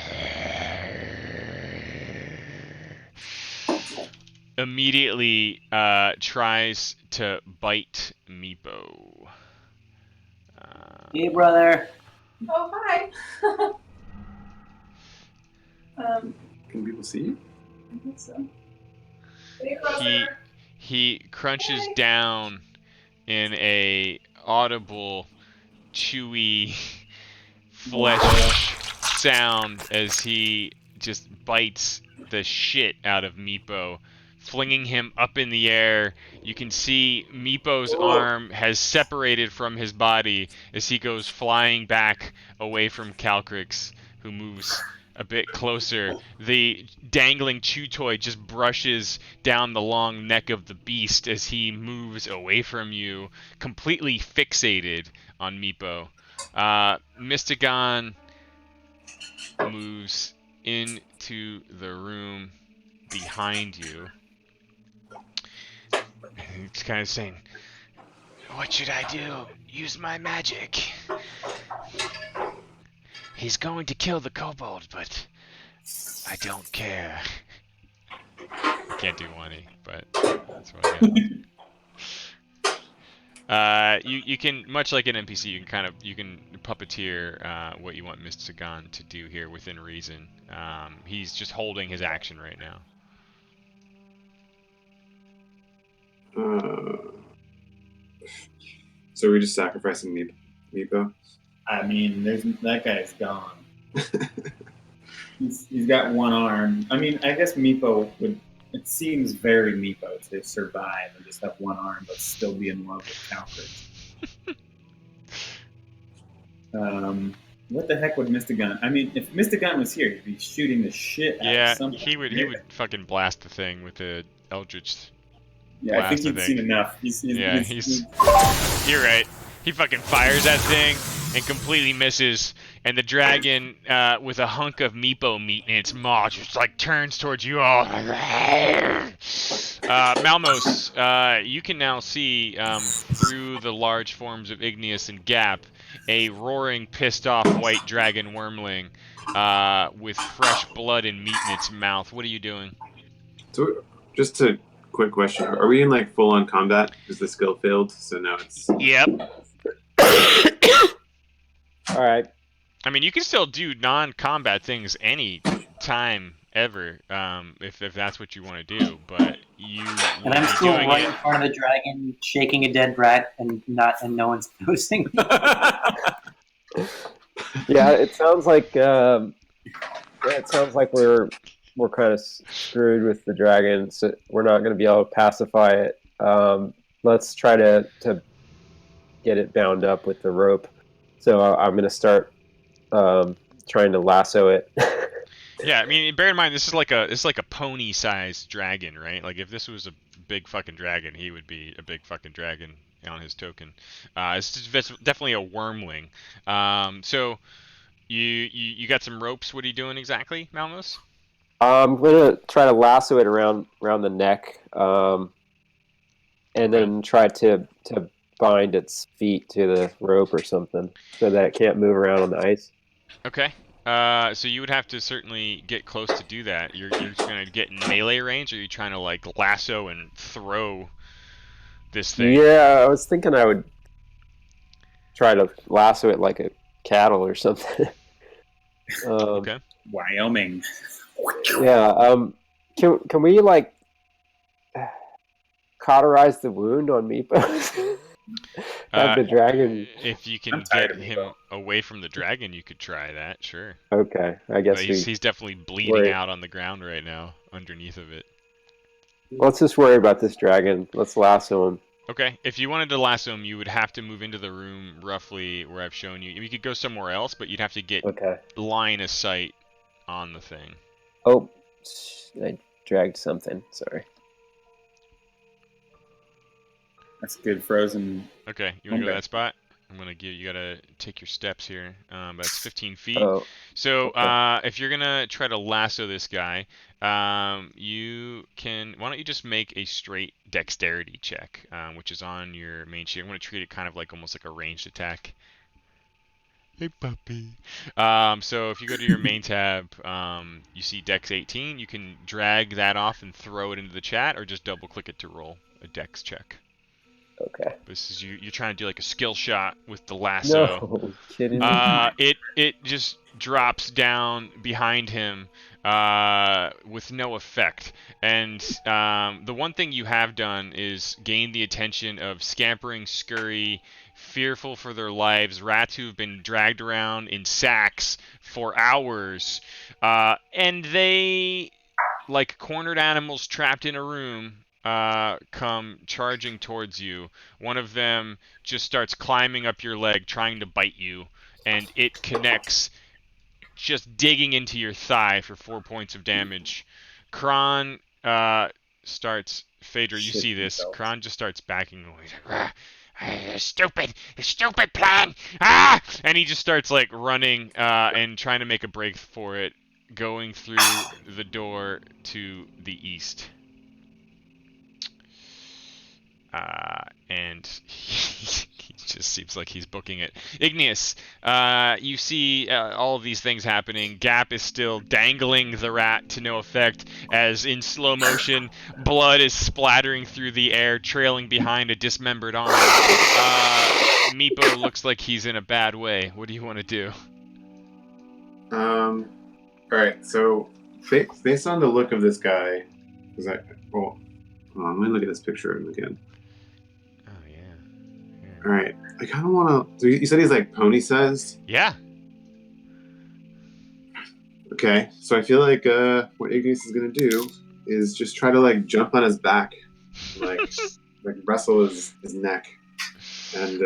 immediately tries to bite Meepo. Hey, brother. Oh, hi. Can people see you? I think so. Hey, brother. He crunches down in a audible, chewy flesh sound as he just bites the shit out of Meepo, flinging him up in the air. You can see Meepo's arm has separated from his body as he goes flying back away from Calcrix, who moves a bit closer. The dangling chew toy just brushes down the long neck of the beast as he moves away from you, completely fixated on Meepo. Mystagon moves into the room behind you. And he's kind of saying, "What should I do? Use my magic. He's going to kill the kobold, but I don't care." I can't do one, but that's what I got. You can, much like an NPC, you can puppeteer what you want Mystagon to do here within reason. He's just holding his action right now. So we're just sacrificing Meepo? I mean, that guy's gone. He's got one arm. I mean, I guess Meepo would. It seems very Meepo to survive and just have one arm, but still be in love with Calcrix. What the heck would Mystagon? I mean, if Mystagon was here, he'd be shooting the shit out of something. he would fucking blast the thing with the Eldritch Yeah, I think blast, you've seen enough. He's You're right. He fucking fires that thing and completely misses. And the dragon, with a hunk of Meepo meat in its maw, just like turns towards you all. Malmos, you can now see through the large forms of Igneous and Gap a roaring, pissed-off white dragon wormling with fresh blood and meat in its mouth. What are you doing? So, just a quick question: are we in like full-on combat? Because the skill failed, so now it's. Yep. All right. I mean, you can still do non-combat things any time ever, if that's what you want to do. But you And I'm still right in front of the dragon, shaking a dead rat, and no one's noticing. Yeah, it sounds like we're kind of screwed with the dragon. So we're not going to be able to pacify it. Let's try to get it bound up with the rope. So I'm going to start trying to lasso it. Yeah, I mean, bear in mind this is like a pony-sized dragon, right? Like if this was a big fucking dragon, he would be a big fucking dragon on his token. It's definitely a wormling. So you got some ropes. What are you doing exactly, Malmos? I'm going to try to lasso it around the neck, and then try to bind its feet to the rope or something so that it can't move around on the ice. Okay. So you would have to certainly get close to do that. You're just gonna get in melee range, or are you trying to like lasso and throw this thing? Yeah, I was thinking I would try to lasso it like a cattle or something. Okay. Wyoming. Yeah. Can we like cauterize the wound on Meepo? Have the dragon. If you can get him away from the dragon, you could try that. Sure. Okay, I guess But he's definitely bleeding out on the ground right now, underneath of it. Let's just worry about this dragon. Let's lasso him. Okay, if you wanted to lasso him, you would have to move into the room roughly where I've shown you. You could go somewhere else, but you'd have to get line of sight on the thing. Oh, I dragged something. Sorry. That's good, frozen. Okay, you want to go to that spot? I'm gonna give you. Gotta take your steps here. That's 15 feet. Oh, so if you're gonna try to lasso this guy, you can. Why don't you just make a straight dexterity check, which is on your main sheet. I'm gonna treat it kind of like almost like a ranged attack. Hey puppy. So if you go to your main tab, you see Dex 18. You can drag that off and throw it into the chat, or just double click it to roll a Dex check. Okay. This is you're trying to do like a skill shot with the lasso. No, kidding me. It just drops down behind him with no effect. And the one thing you have done is gain the attention of scampering, scurry, fearful for their lives rats who've been dragged around in sacks for hours, and they, like cornered animals trapped in a room, come charging towards you. One of them just starts climbing up your leg, trying to bite you, and it connects, just digging into your thigh for 4 points of damage. Kron starts. Phaedra, you see this. Kron just starts backing away. Stupid plan! Ah! And he just starts like running and trying to make a break for it, going through the door to the east. And he just seems like he's booking it. Igneous, you see all of these things happening. Gap is still dangling the rat to no effect, as in slow motion, blood is splattering through the air, trailing behind a dismembered arm. Meepo looks like he's in a bad way. What do you want to do? Alright, so based on the look of this guy, hold on, let me look at this picture of him again. Alright, I kind of want to. So you said he's like pony sized? Yeah. Okay, so I feel like what Igneous is going to do is just try to like jump on his back, like wrestle his neck, and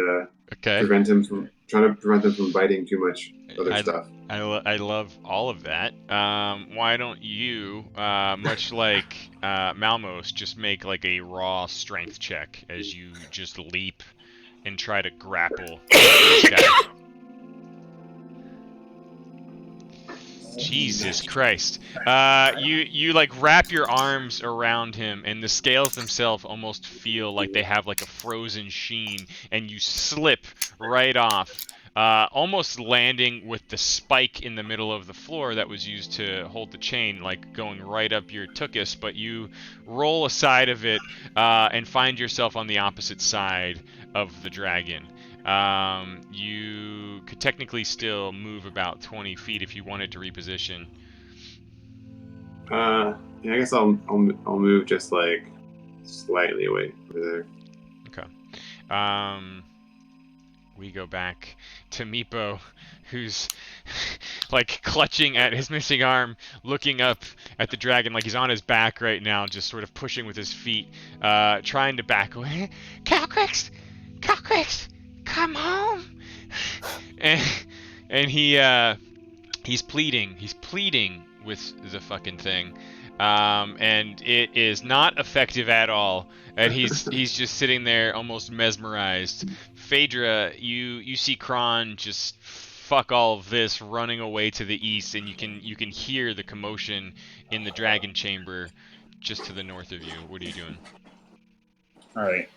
prevent him trying to prevent them from biting too much other I, stuff. I love all of that. Why don't you, much like Malmos, just make like a raw strength check as you just leap and try to grapple this guy. Jesus Christ. You like wrap your arms around him, and the scales themselves almost feel like they have like a frozen sheen, and you slip right off, almost landing with the spike in the middle of the floor that was used to hold the chain, like going right up your tuchus, but you roll aside of it and find yourself on the opposite side of the dragon. You could technically still move about 20 feet if you wanted to reposition. Yeah, I guess I'll move just like slightly away over there. Okay. We go back to Meepo, who's like clutching at his missing arm, looking up at the dragon like he's on his back right now, just sort of pushing with his feet, trying to back away. Calquix! Calquix! Come home! and he's pleading with the fucking thing, and it is not effective at all. And he's just sitting there almost mesmerized. Phaedra, you see Kron just fuck all of this running away to the east, and you can hear the commotion in the dragon chamber just to the north of you. What are you doing? All right.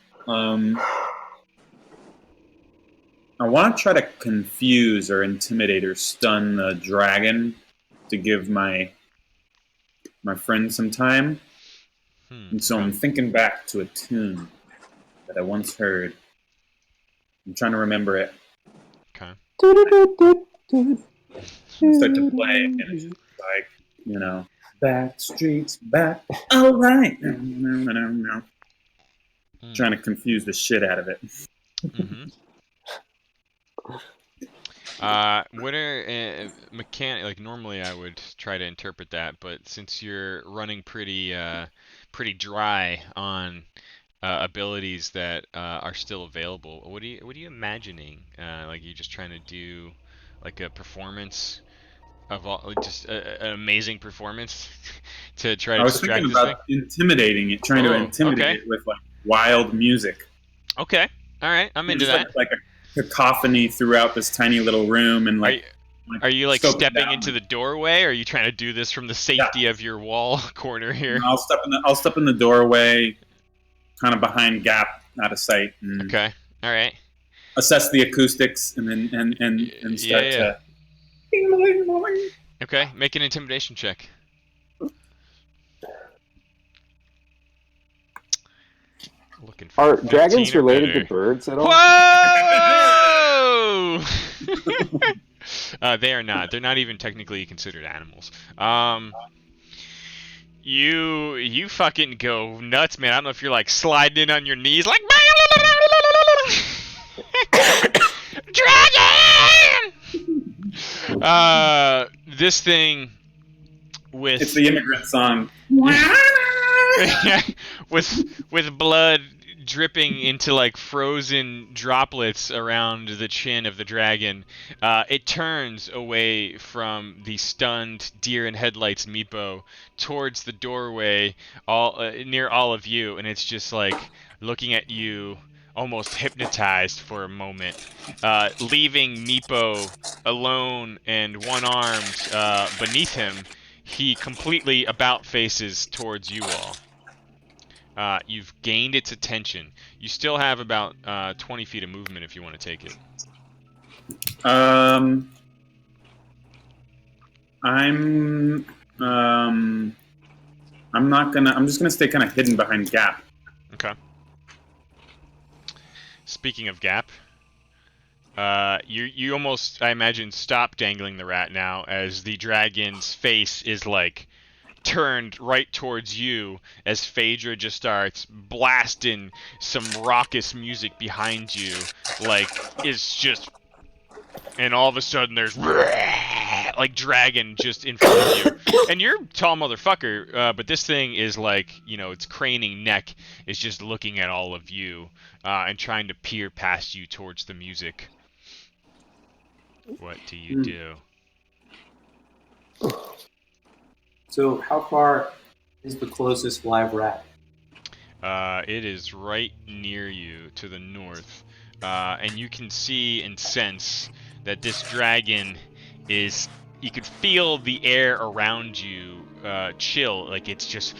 I want to try to confuse or intimidate or stun the dragon to give my friend some time. And so I'm thinking back to a tune that I once heard. I'm trying to remember it. Okay. Start to play, and it's just like, you know, back streets back. All right. Trying to confuse the shit out of it. Mm-hmm. What are like normally I would try to interpret that, but since you're running pretty dry on abilities that are still available, what are you imagining? Like you're just trying to do like a performance of all, just an amazing performance to try to I was distract thinking this about intimidating it, trying to intimidate it with like wild music. thing? Okay, all right, I'm into that. Like a cacophony throughout this tiny little room, and like. Are you like Scope stepping down. into the doorway, or are you trying to do this from the safety of your wall corner here? I'll step in the doorway, kind of behind Gap, out of sight, and Okay. All right. assess the acoustics, and then and start to. Okay. Make an intimidation check. Looking for Are 15 dragons or related better. to birds at all? Whoa! They are not. They're not even technically considered animals. You fucking go nuts, man. I don't know if you're like sliding in on your knees, like Dragon! This thing with It's the immigrant song. with blood dripping into like frozen droplets around the chin of the dragon. It turns away from the stunned deer in headlights Meepo towards the doorway near all of you, and it's just like looking at you almost hypnotized for a moment, leaving Meepo alone and one-armed beneath him. He completely about faces towards you all. You've gained its attention. You still have about 20 feet of movement if you want to take it. I'm not gonna. I'm just gonna stay kind of hidden behind Gap. Okay. Speaking of Gap, you almost, I imagine, stop dangling the rat now as the dragon's face is like turned right towards you as Phaedra just starts blasting some raucous music behind you, like it's just, and all of a sudden there's like dragon just in front of you, and you're a tall motherfucker, but this thing is like, you know, its craning neck is just looking at all of you and trying to peer past you towards the music. What do you do? So how far is the closest live rat? It is right near you to the north, and you can see and sense that this dragon is. You could feel the air around you chill, like it's just.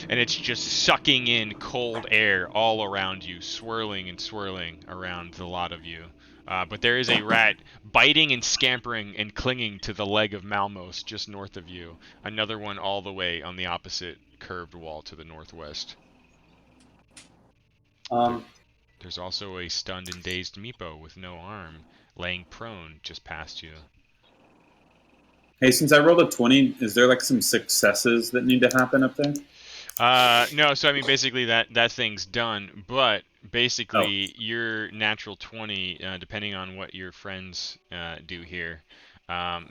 And it's just sucking in cold air all around you, swirling and swirling around the lot of you. But there is a rat biting and scampering and clinging to the leg of Malmos just north of you. Another one all the way on the opposite curved wall to the northwest. There's also a stunned and dazed Meepo with no arm, laying prone just past you. Hey, since I rolled a 20, is there like some successes that need to happen up there? No, so I mean basically that thing's done, but basically your natural 20, depending on what your friends do here,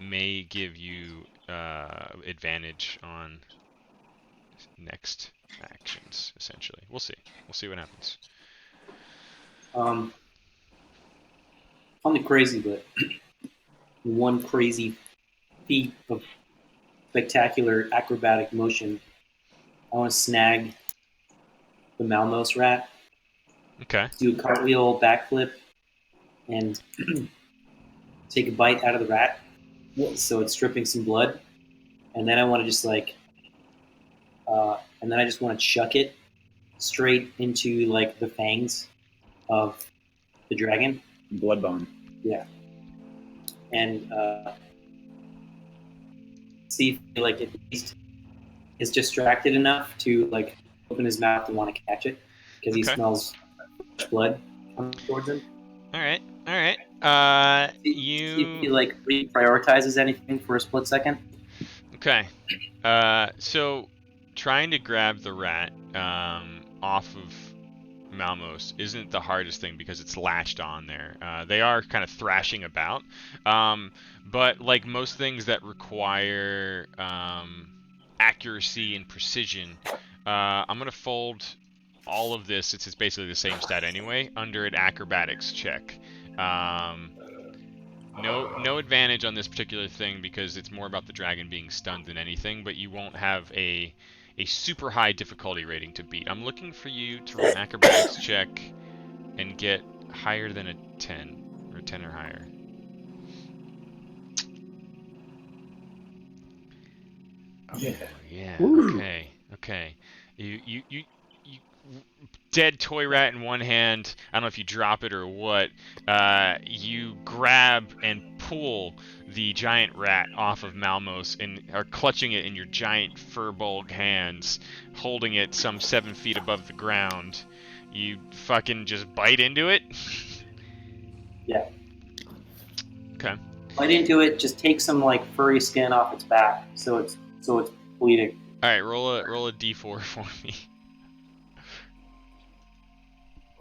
may give you advantage on next actions. Essentially, we'll see. We'll see what happens. I'm the crazy, but one crazy feat of spectacular acrobatic motion. I want to snag the Malmos rat, Okay. do a cartwheel backflip, and take a bite out of the rat, so it's dripping some blood. And then I want to just and then I just want to chuck it straight into like the fangs of the dragon. Blood bond. Yeah. And see if like at least is distracted enough to like open his mouth and want to catch it because he smells blood coming towards him. All right. See if he like reprioritizes anything for a split second. Okay. So trying to grab the rat off of Malmos isn't the hardest thing because it's latched on there. They are kind of thrashing about, but like most things that require accuracy and precision, I'm gonna fold all of this. It's basically the same stat anyway under an acrobatics check. No advantage on this particular thing because it's more about the dragon being stunned than anything, but you won't have a super high difficulty rating to beat. I'm looking for you to roll an acrobatics check and get higher than a 10, or 10 or higher. Oh, yeah. Okay. You dead toy rat in one hand. I don't know if you drop it or what. You grab and pull the giant rat off of Malmos and are clutching it in your giant fur-bulg hands, holding it some 7 feet above the ground. You fucking just bite into it? Yeah. Okay. Bite into it. Just take some like furry skin off its back, so it's bleeding. All right, roll a d4 for me.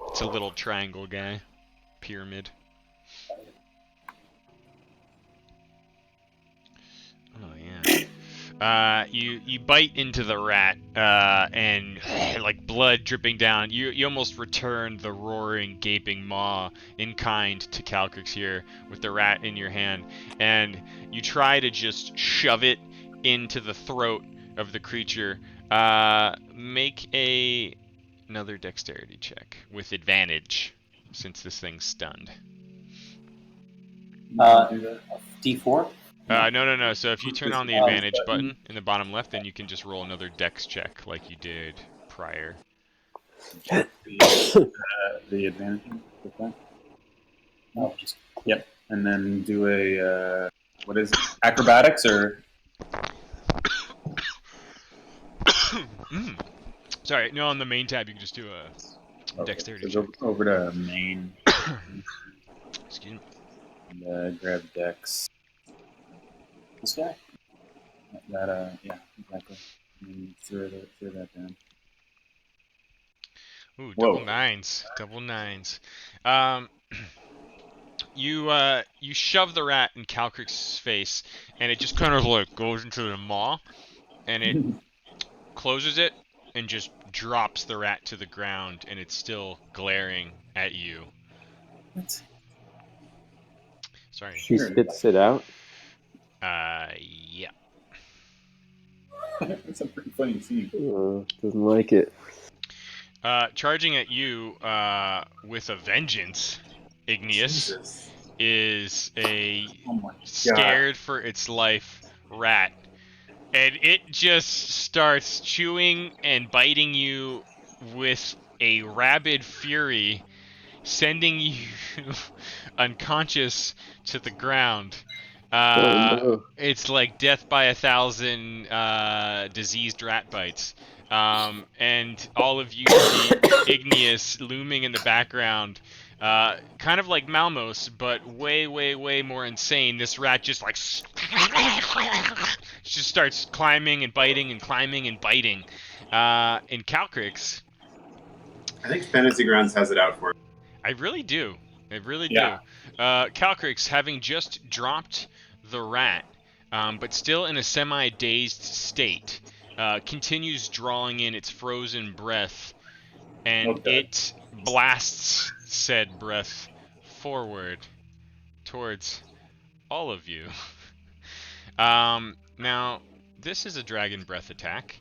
It's a little triangle guy. Pyramid. Oh yeah. You bite into the rat, and like blood dripping down. You almost return the roaring, gaping maw in kind to Calcrix here with the rat in your hand, and you try to just shove it into the throat of the creature. Make another dexterity check with advantage, since this thing's stunned. D4? No. So if you turn on the advantage button in the bottom left, then you can just roll another dex check like you did prior. The advantage. Okay. No, just Yep. And then do a what is it? Acrobatics or? Sorry, no. On the main tab, you can just do a dexterity so check. Go over to main. Excuse me. And, grab dex. this guy. Yeah, exactly. And throw that down. Ooh, Whoa. double nines. You shove the rat in Calcrix's face, and it just kind of like goes into the maw, and it closes it and just drops the rat to the ground, and it's still glaring at you. Sorry. She spits it out. Yeah. That's a pretty funny scene. Doesn't like it. Charging at you with a vengeance, Igneous, Jesus. is a Oh my god. scared for its life rat. And it just starts chewing and biting you with a rabid fury, sending you unconscious to the ground. No. It's like death by 1,000 diseased rat bites. And all of you see Igneous looming in the background, kind of like Malmos, but way, way, way more insane. This rat just like just starts climbing and biting and climbing and biting. In Calcrix, I think Fantasy Grounds has it out for it. I really do. I really Yeah. do. Calcrix, having just dropped the rat, but still in a semi-dazed state, continues drawing in its frozen breath, and Okay. it blasts said breath forward towards all of you. Now, this is a dragon breath attack.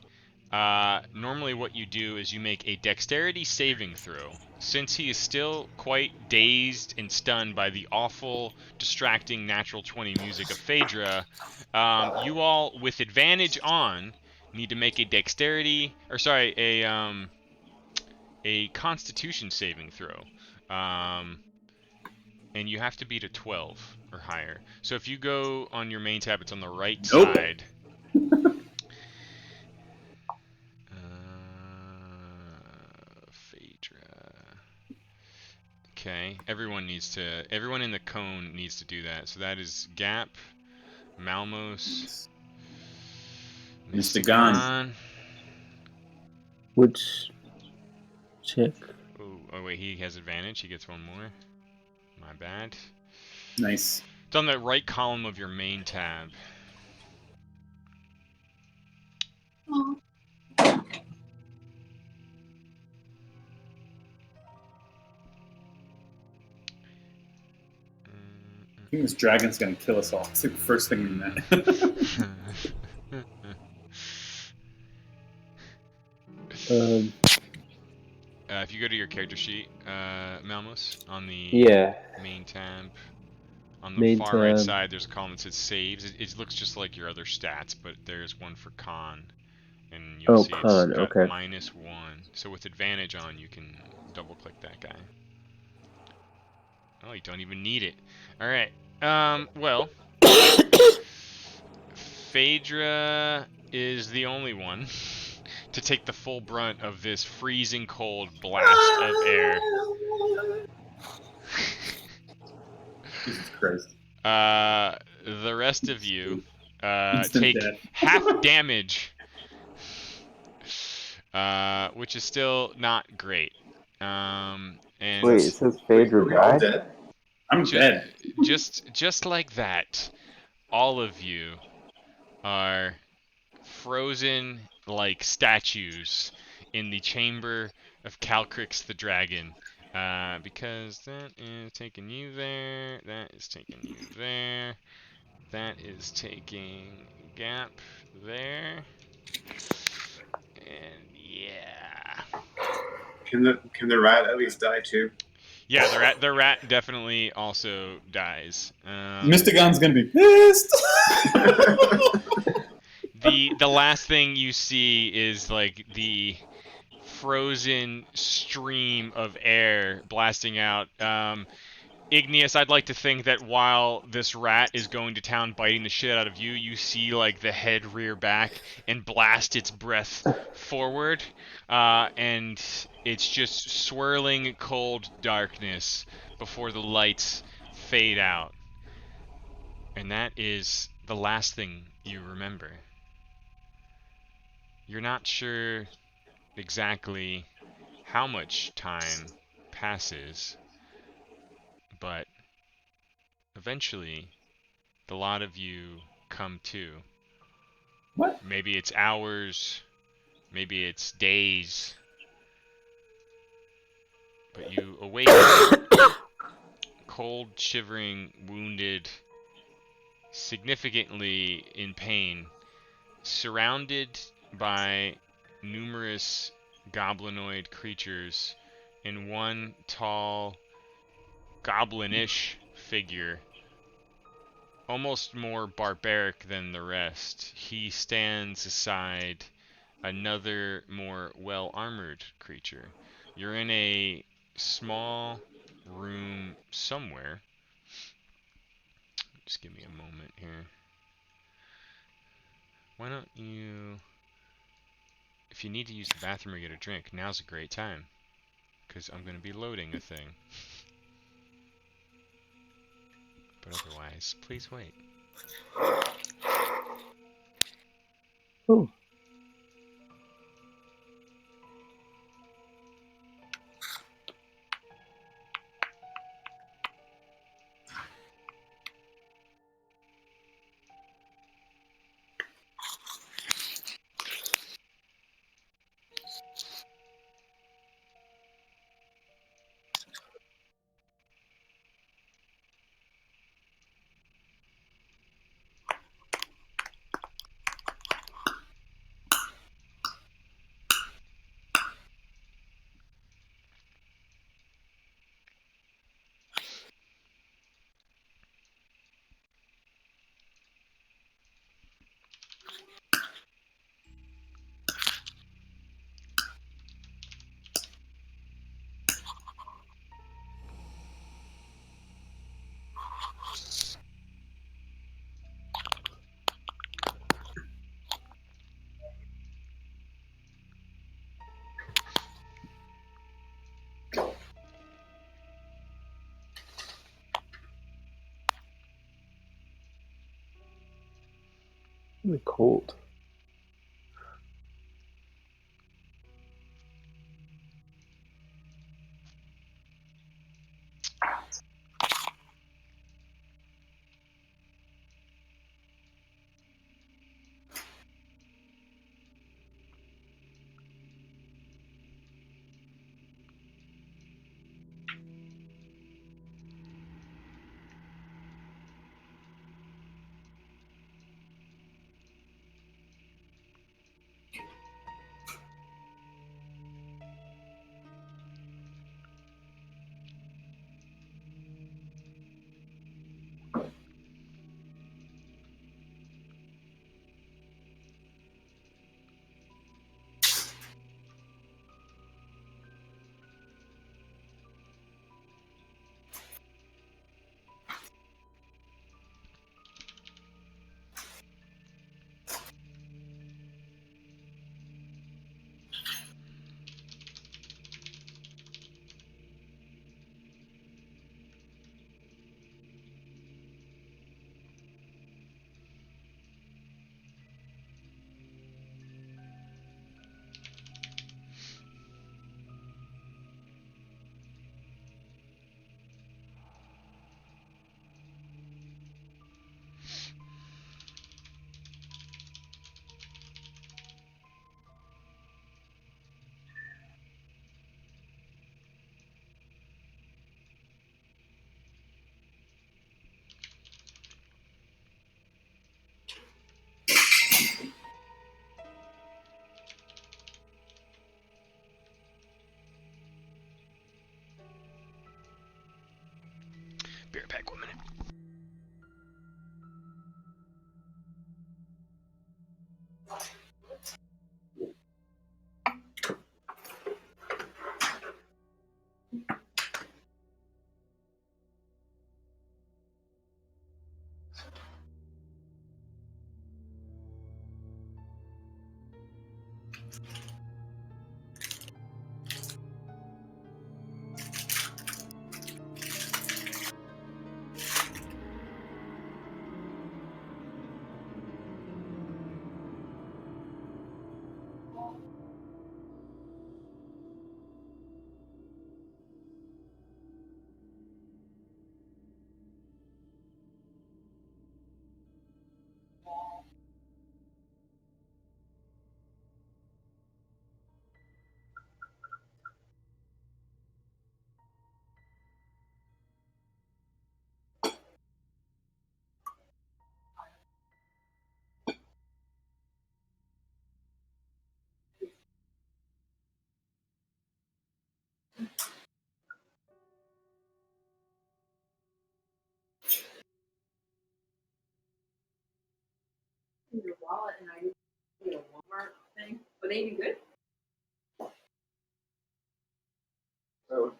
Normally what you do is you make a dexterity saving throw. Since he is still quite dazed and stunned by the awful, distracting natural 20 music of Phaedra, you all, with advantage on, need to make a a constitution saving throw. And you have to beat a 12 or higher. So if you go on your main tab, it's on the right Nope. side. Phaedra. Okay, everyone in the cone needs to do that. So that is Gap, Malmos, Mystigon. Which check? Oh wait, he has advantage. He gets one more. My bad. Nice. It's on the right column of your main tab. I think this dragon's gonna kill us all. It's the first thing we met. If you go to your character sheet, Malmos, on the main tab, on the Main far right tab. side, there's a column that says saves. It looks just like your other stats, but there's one for con, and you'll see con, it's got okay. -1. So with advantage on, you can double-click that guy. Oh, you don't even need it. All right. Well, Phaedra is the only one to take the full brunt of this freezing cold blast of air. Jesus Christ. The rest of you Instant take death. half damage, which is still not great. And Wait, it says Phaedra Are we all died? dead? I'm dead. just like that, all of you are frozen like statues in the chamber of Calcrix the dragon. Because that is taking you there, that is taking you there, that is taking Gap there, and yeah. Can the rat at least die too? Yeah, the rat definitely also dies. Mystigon's gonna be pissed. The last thing you see is like the frozen stream of air blasting out. Igneous, I'd like to think that while this rat is going to town biting the shit out of you, you see like the head rear back and blast its breath forward, and it's just swirling cold darkness before the lights fade out. And that is the last thing you remember. You're not sure exactly how much time passes, but eventually the lot of you come to. What? Maybe it's hours, maybe it's days, but you awaken cold, shivering, wounded, significantly in pain, surrounded by numerous goblinoid creatures, and one tall, goblinish figure, almost more barbaric than the rest. He stands aside another more well-armored creature. You're in a small room somewhere. Just give me a moment here. Why don't you... If you need to use the bathroom or get a drink, now's a great time. Because I'm going to be loading a thing. But otherwise, please wait. Ooh. Really cold. Were they any good? Oh.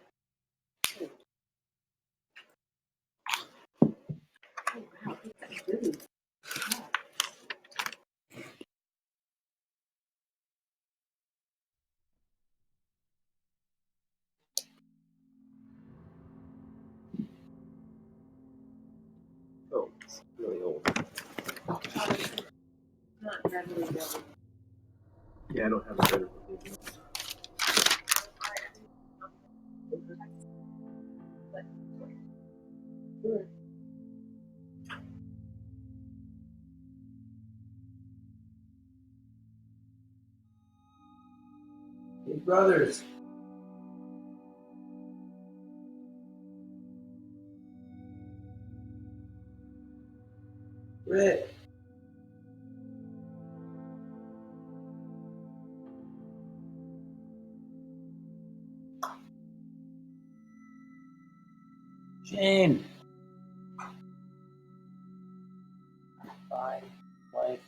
Oh wow, that's really. Oh, it's really old. Not readily available. Yeah, I don't have a better one. Hey, brothers. Rick. Shane. Bye, wife.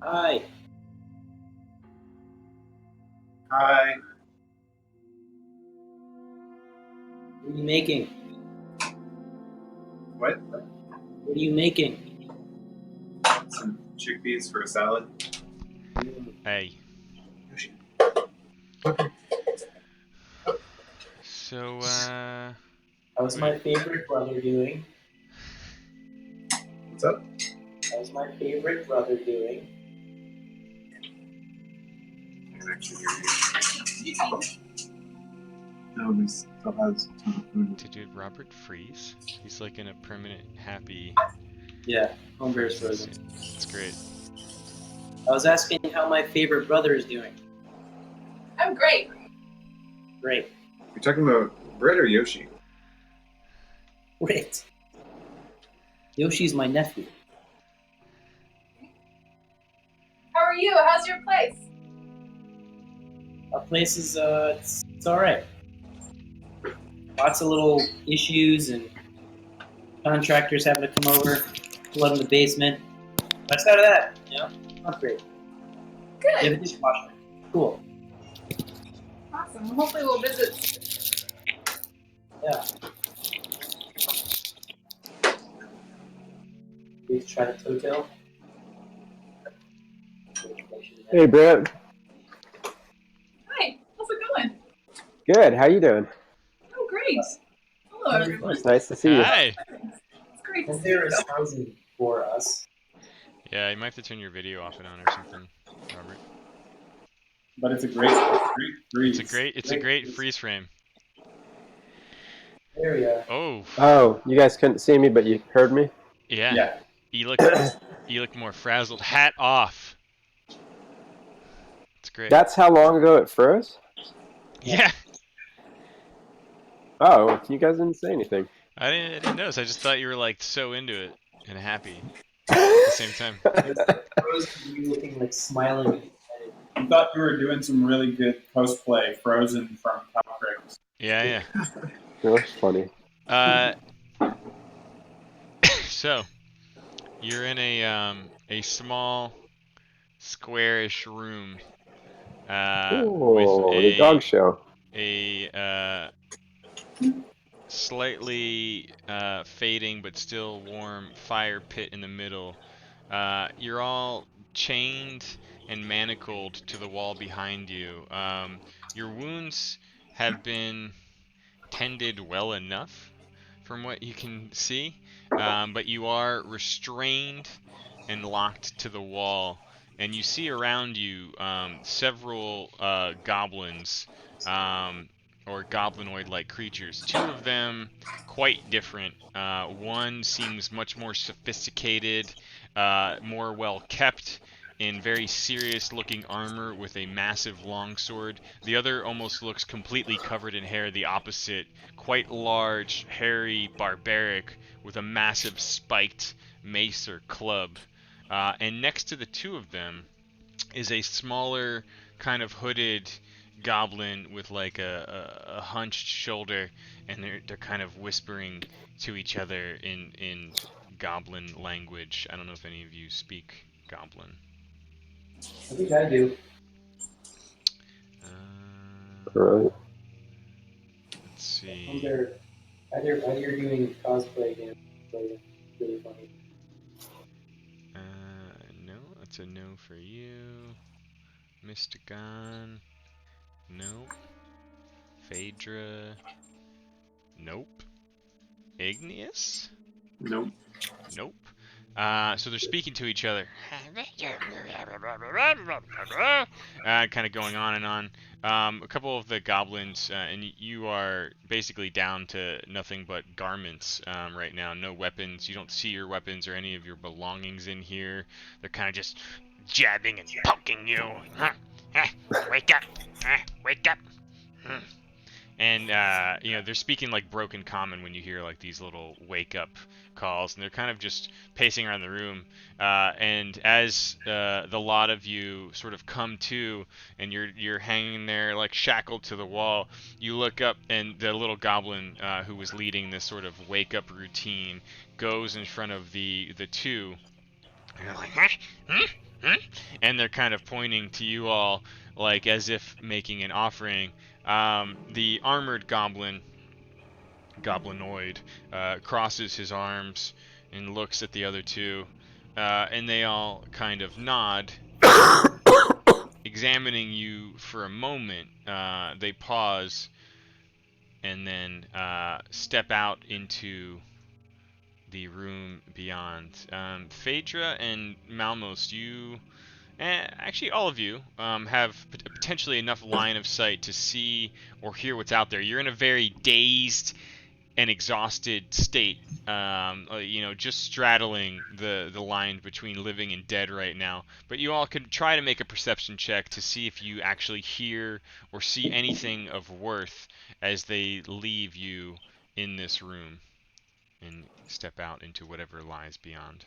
Hi. Hi. What are you making? What? What are you making? Some chickpeas for a salad. Hey. So, How's my favorite brother doing? What's up? How's my favorite brother doing? I can actually hear you. No, we still has a ton of food. Did Robert freeze? He's like in a permanent happy Yeah, home bear's frozen frozen. state. It's great. I was asking how my favorite brother is doing. I'm great. Great. You're talking about Brett or Yoshi? Great. Yoshi's my nephew. How are you? How's your place? Our place is, it's alright. Lots of little issues and contractors having to come over, flood in the basement. Outside of that, you know, not great. Good. You have a dishwasher. Cool. Awesome. Well, hopefully we'll visit. Yeah. We try the Toto. Hey, Brett. Hi. How's it going? Good. How you doing? Oh, great. Hello, everyone. It's nice to see you. Hi! It's great to Home see you. bear is housing for us. Yeah, you might have to turn your video off and on or something, Robert. But it's a great freeze. It's a great freeze frame. There we are. Oh, Oh, you guys couldn't see me, but you heard me? yeah. Yeah. You look more frazzled. Hat off. It's great. That's how long ago it froze? Yeah. Oh, you guys didn't say anything. I didn't notice. I just thought you were like so into it and happy at the same time. Rose, you looking like smiling. I thought you were doing some really good cosplay, Frozen from Top Tricks. Yeah, That's funny. yeah. So you're in a small squarish room with Oh, the dog show. a slightly fading but still warm fire pit in the middle. You're all chained and manacled to the wall behind you. Your wounds have been tended well enough from what you can see, but you are restrained and locked to the wall. And you see around you several goblins or goblinoid-like creatures. Two of them quite different. One seems much more sophisticated, more well kept, in very serious-looking armor with a massive longsword. The other almost looks completely covered in hair, the opposite, quite large, hairy, barbaric, with a massive spiked mace or club. And next to the two of them is a smaller, kind of hooded goblin with like a hunched shoulder, and they're kind of whispering to each other in goblin language. I don't know if any of you speak goblin. I think I do. Right. Let's see. Either you're doing cosplay again. Really funny. No, that's a no for you. Mystigon. Nope. Phaedra. Nope. Igneous? Nope. Nope. So they're speaking to each other. Kind of going on and on. A couple of the goblins, and you are basically down to nothing but garments right now. No weapons. You don't see your weapons or any of your belongings in here. They're kind of just Jabbing and poking you. Huh? Wake up. Wake up. And they're speaking like broken common when you hear like these little wake up calls, and they're kind of just pacing around the room. And as the lot of you sort of come to, and you're hanging there like shackled to the wall, you look up, and the little goblin who was leading this sort of wake up routine goes in front of the two, and they're like, and they're kind of pointing to you all like as if making an offering. The armored goblinoid, crosses his arms and looks at the other two, and they all kind of nod, examining you for a moment. They pause and then step out into the room beyond. Phaedra and Malmos, actually, all of you have potentially enough line of sight to see or hear what's out there. You're in a very dazed and exhausted state, just straddling the line between living and dead right now. But you all could try to make a perception check to see if you actually hear or see anything of worth as they leave you in this room and step out into whatever lies beyond.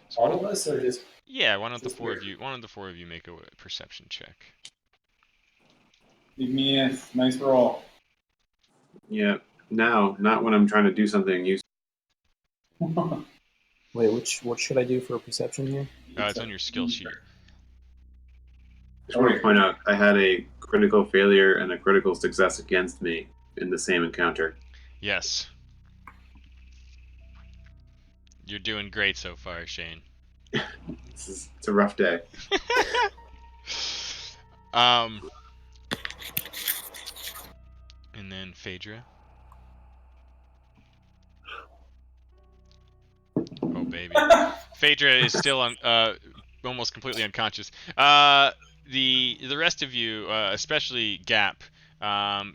So All of us, or just yeah, why don't the just four of weird. you? Why don't the four of you make a perception check? Leave me a nice roll. Yeah. Now, not when I'm trying to do something useful. Wait, what should I do for a perception here? It's on your skill sheet. Just want to point out, I had a critical failure and a critical success against me in the same encounter. Yes. You're doing great so far, Shane. It's a rough day. And then Phaedra. Oh baby. Phaedra is still almost completely unconscious. The rest of you, especially Gap,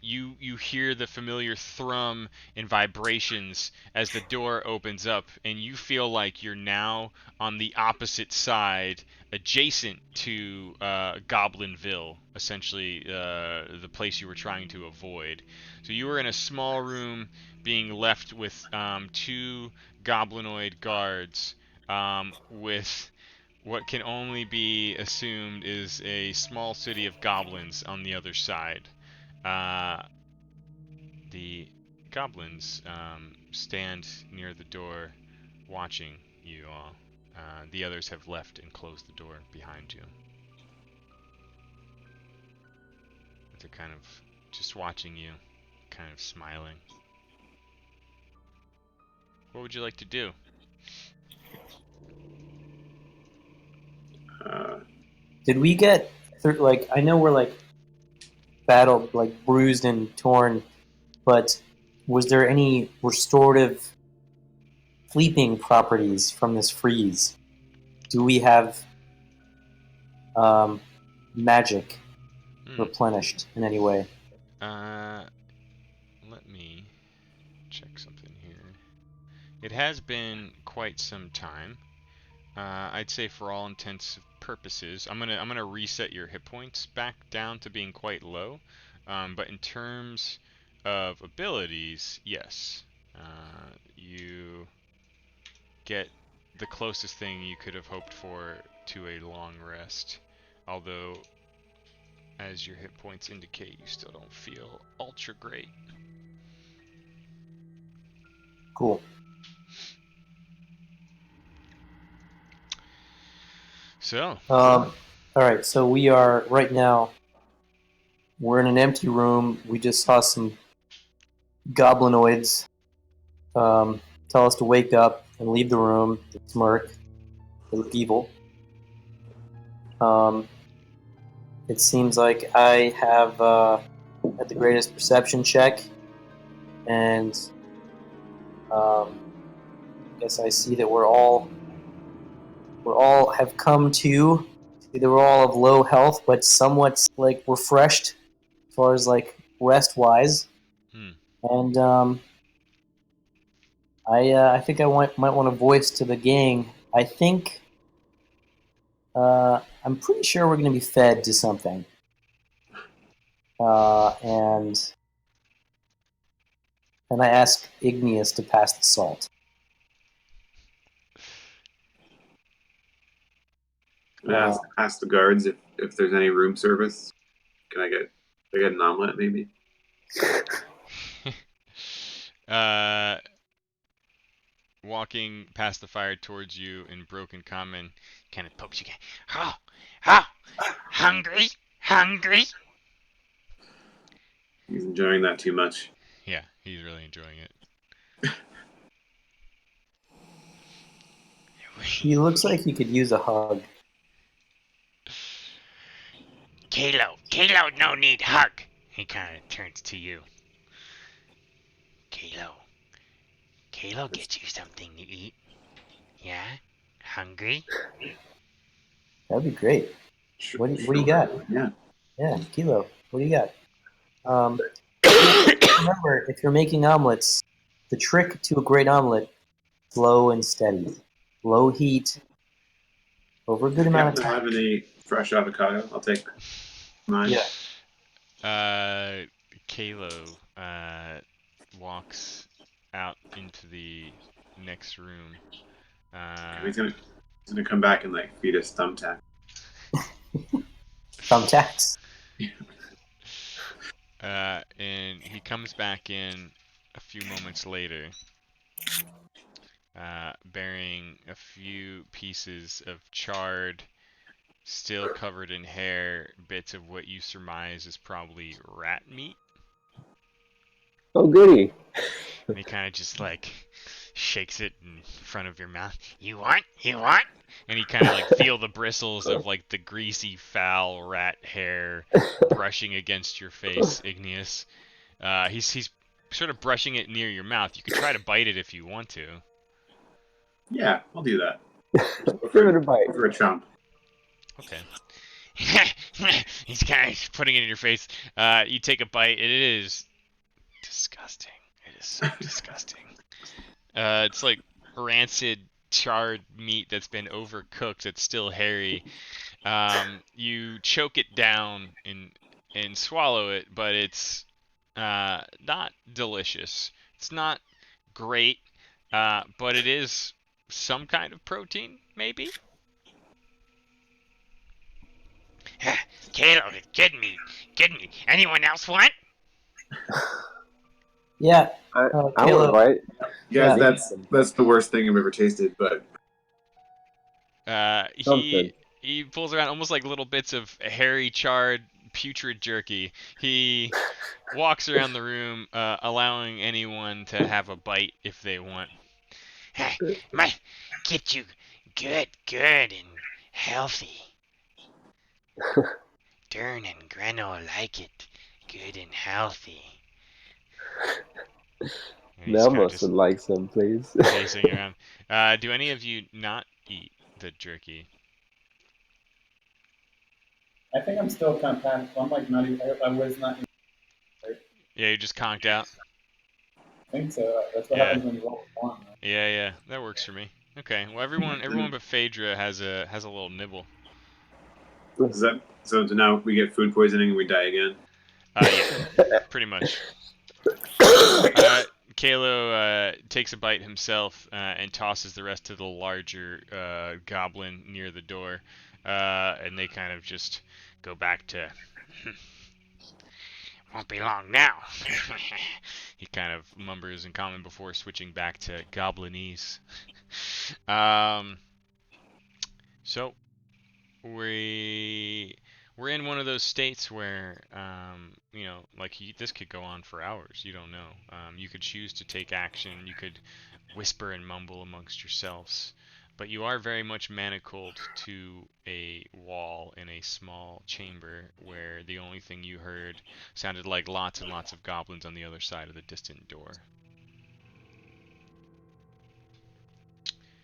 you hear the familiar thrum and vibrations as the door opens up, and you feel like you're now on the opposite side, adjacent to Goblinville, essentially the place you were trying to avoid. So you were in a small room, being left with two goblinoid guards, with what can only be assumed is a small city of goblins on the other side. The goblins stand near the door, watching you all. The others have left and closed the door behind you. They're kind of just watching you, kind of smiling. What would you like to do? Did we get I know we're like battled, like bruised and torn, but was there any restorative sleeping properties from this freeze? Do we have magic replenished in any way? Let me check something here. It has been quite some time. I'd say for all intents and purposes, I'm gonna reset your hit points back down to being quite low. But in terms of abilities, yes, you get the closest thing you could have hoped for to a long rest. Although as your hit points indicate, you still don't feel ultra great. Cool. So, All right, so we are right now. We're in an empty room. We just saw some goblinoids tell us to wake up and leave the room. They smirk. They look evil. It seems like I have had the greatest perception check, and I guess I see that we're all have come to. See that we're all of low health, but somewhat like refreshed as far as like rest wise. And I think I might want to voice to the gang. I think I'm pretty sure we're going to be fed to something, and I ask Igneous to pass the salt. And ask the guards if there's any room service. Can I get an omelet maybe? Walking past the fire towards you in broken common, Kind of pokes you again. Oh, hungry? Hungry? He's enjoying that too much. yeah, he's really enjoying it. He looks like he could use a hug. Kalo, no need hug. He kind of turns to you. Kalo gets you something to eat. Yeah? Hungry? That'd be great. What do you got? Yeah. Yeah, Kilo. What do you got? Remember, if you're making omelets, the trick to a great omelet: slow and steady, low heat, over a good amount of Do you time. have any fresh avocado? I'll take mine. Yeah. Kalo walks out into the next room. He's gonna come back and like feed us thumbtack. Thumbtacks. And he comes back in a few moments later, bearing a few pieces of charred, still covered in hair, bits of what you surmise is probably rat meat. Oh, goody. And he kind of just like shakes it in front of your mouth. You want? And you kind of like feel the bristles of like the greasy, foul rat hair brushing against your face, Igneous. He's sort of brushing it near your mouth. You can try to bite it if you want to. Yeah, I'll do that. Give it a bite. For a chomp. Okay. He's kind of putting it in your face. You take a bite. It is disgusting. It is so disgusting. It's like rancid, charred meat that's been overcooked. It's still hairy. You choke it down and swallow it, but it's not delicious. It's not great, but it is some kind of protein, maybe? Kalo, good meat. Anyone else want? Yeah. I want to Caleb. bite. Guys, Yeah. that's the worst thing I've ever tasted, but He pulls around almost like little bits of hairy, charred, putrid jerky. He walks around the room, allowing anyone to have a bite if they want. Might get you good and healthy. Dern and Greno like it. Good and healthy. And he's kinda Nelmos just would like some, please. pacing around. Do any of you not eat the jerky? I think I'm still kind of past. I'm like not even. I was not. Yeah, you just conked out? I think so. That's what Yeah. happens when you roll a one. Right? Yeah, that works for me. Okay, well everyone but Phaedra has a little nibble. is that so? Now we get food poisoning and we die again. Yeah, pretty much. Kalo takes a bite himself and tosses the rest to the larger goblin near the door, and they kind of just go back to Won't be long now. He kind of mumbers in common before switching back to Goblinese. So we're in one of those states where like this could go on for hours. You don't know. You could choose to take action. You could whisper and mumble amongst yourselves, but you are very much manacled to a wall in a small chamber where the only thing you heard sounded like lots and lots of goblins on the other side of the distant door.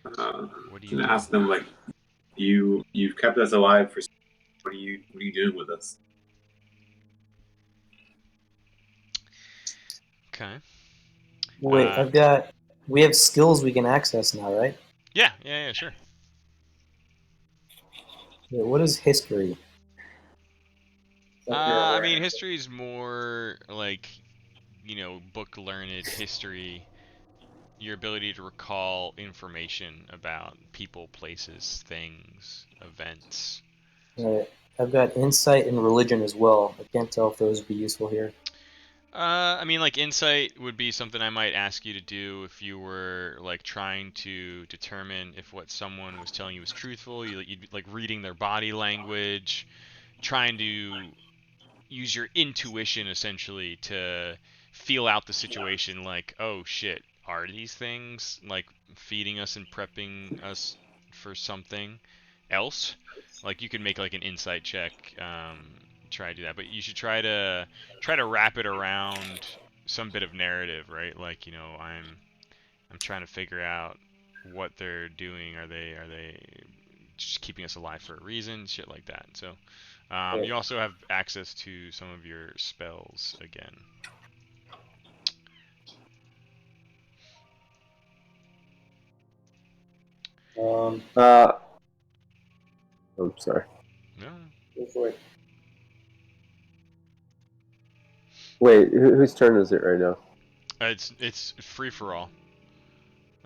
What do you And do? ask them like, you've kept us alive for. What are you doing with us? Okay. Wait, we have skills we can access now, right? Yeah, sure. Wait, what is history? I mean, history is more like, book learned history. Your ability to recall information about people, places, things, events. Right. I've got insight and religion as well. I can't tell if those would be useful here. I mean, like, insight would be something I might ask you to do if you were, like, trying to determine if what someone was telling you was truthful. You'd be, like, reading their body language, trying to use your intuition, essentially, to feel out the situation, like, oh, shit, are these things, like, feeding us and prepping us for something else? Like, you could make, like, an insight check, try to do that, but you should try to wrap it around some bit of narrative, right? Like, I'm trying to figure out what they're doing. Are they just keeping us alive for a reason? Shit like that. So, you also have access to some of your spells again. I'm sorry. No. Go for it. Wait, whose turn is it right now? It's free for all.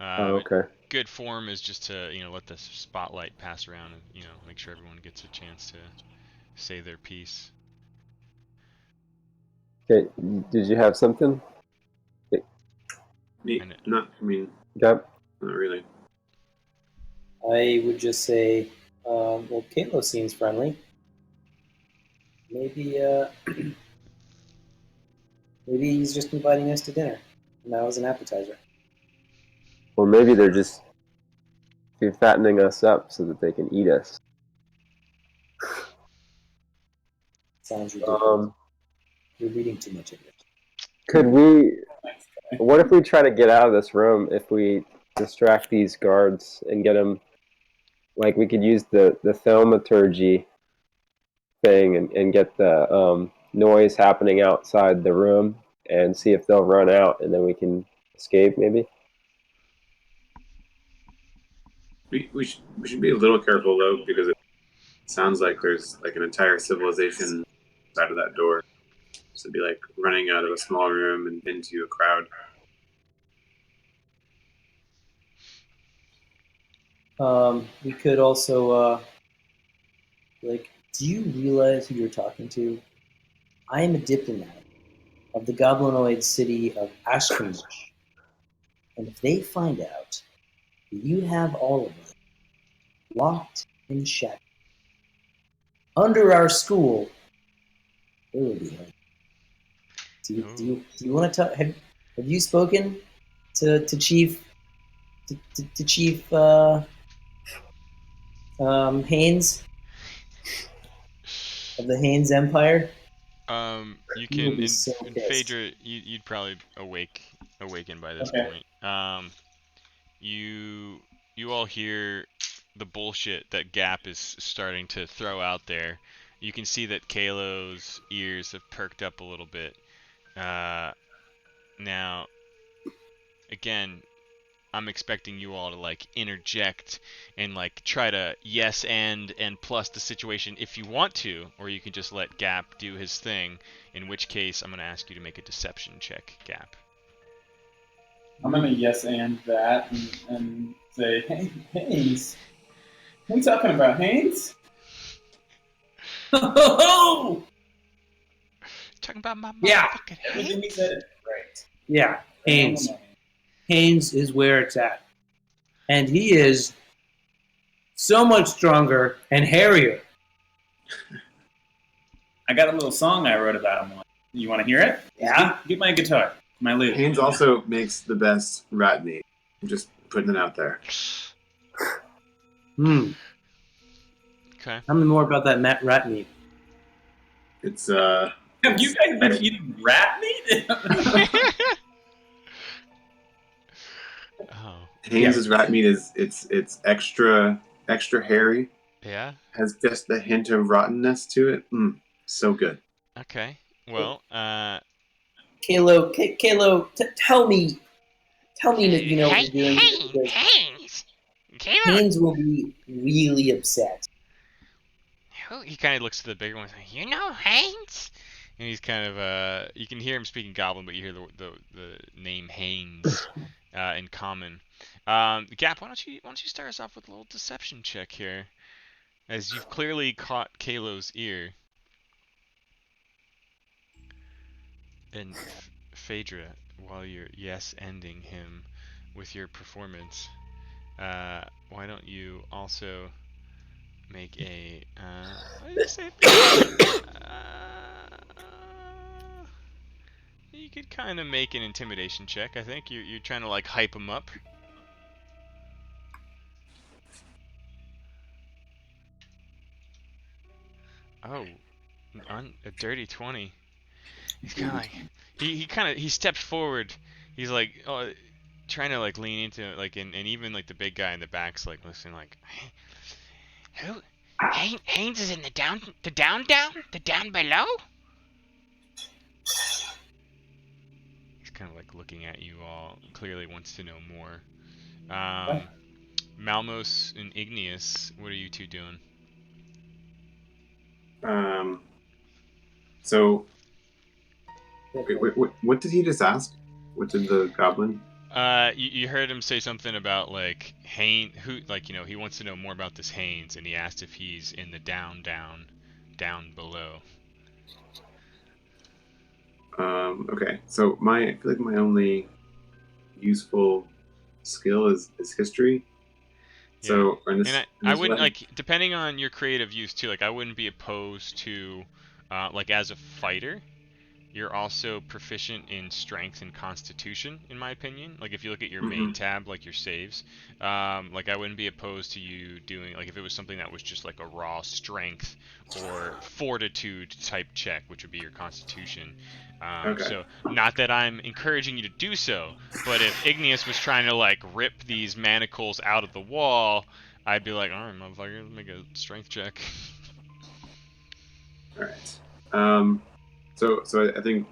Oh, okay. Good form is just to let the spotlight pass around and make sure everyone gets a chance to say their piece. Okay, did you have something? Me? And Not. I mean, Yep. not really. I would just say, well, Kalo seems friendly. Maybe, maybe he's just inviting us to dinner. And that was an appetizer. Or maybe they're just fattening us up so that they can eat us. Sounds ridiculous. Um, You're reading too much into it. could we? What if we try to get out of this room? If we distract these guards and get them, like we could use the thaumaturgy thing and get the noise happening outside the room and see if they'll run out, and then we can escape maybe. We should be a little careful though, because it sounds like there's like an entire civilization inside of that door. So it'd be like running out of a small room and into a crowd. We could also, do you realize who you're talking to? I am a diplomat of the goblinoid city of Ashkenaz. And if they find out that you have all of us locked in shackles under our school, it will be hard. Do you want to talk? Have you spoken to Chief Haynes of the Haynes Empire? You He will can be in so pissed. Phaedra, you'd probably awaken by this Okay. point. You all hear the bullshit that Gap is starting to throw out there. You can see that Kalo's ears have perked up a little bit. Now, again, I'm expecting you all to like interject and like try to yes and plus the situation if you want to, or you can just let Gap do his thing. In which case, I'm gonna ask you to make a deception check, Gap. I'm gonna yes and that and say, hey, Haynes. What are you talking about, Haynes? Ho ho ho! talking about my Yeah. motherfucking Everything he Haynes? said is right. Yeah, Haynes. Haynes is where it's at. And he is so much stronger and hairier. I got a little song I wrote about him once. You want to hear it? Yeah? Get my guitar, my lute. Haynes also makes the best rat meat. I'm just putting it out there. Hmm. Okay. Tell me more about that rat meat. It's Have you guys been eating rat meat? Oh. Haynes's rat meat is it's extra hairy. Yeah. Has just a hint of rottenness to it. So good. Okay. Well, Kalo, tell me that you know what you're doing here, because Haynes! Caleb! Haynes will be really upset. he kind of looks to the bigger one. Like, You know Haynes? and he's kind of you can hear him speaking Goblin, but you hear the name Haynes in common. Gap, why don't you start us off with a little deception check here, as you've clearly caught Kalo's ear. And Phaedra, while you're ending him with your performance, why don't you also make a what did you say? You could kind of make an intimidation check. I think you're trying to like hype him up. Oh, a dirty 20. He's kind of like he stepped forward. He's like trying to like lean into it, like and even like the big guy in the back's like listening like, Who? Haynes is in the down below? he's kind of like looking at you all. Clearly wants to know more. Malmos and Igneous, what are you two doing? So wait, what did he just ask? What did the goblin? You heard him say something about like Haynes, who like he wants to know more about this Haynes, and he asked if he's in the down below. Okay, so I feel like my only useful skill is history. Yeah. So I wouldn't like, depending on your creative use too. Like I wouldn't be opposed to, like as a fighter, you're also proficient in strength and constitution, in my opinion. Like if you look at your main tab, like your saves, like I wouldn't be opposed to you doing, like if it was something that was just like a raw strength or fortitude type check, which would be your constitution. Okay. So not that I'm encouraging you to do so, but if Igneous was trying to like rip these manacles out of the wall, I'd be like, all right, motherfucker, make a strength check. All right. So I think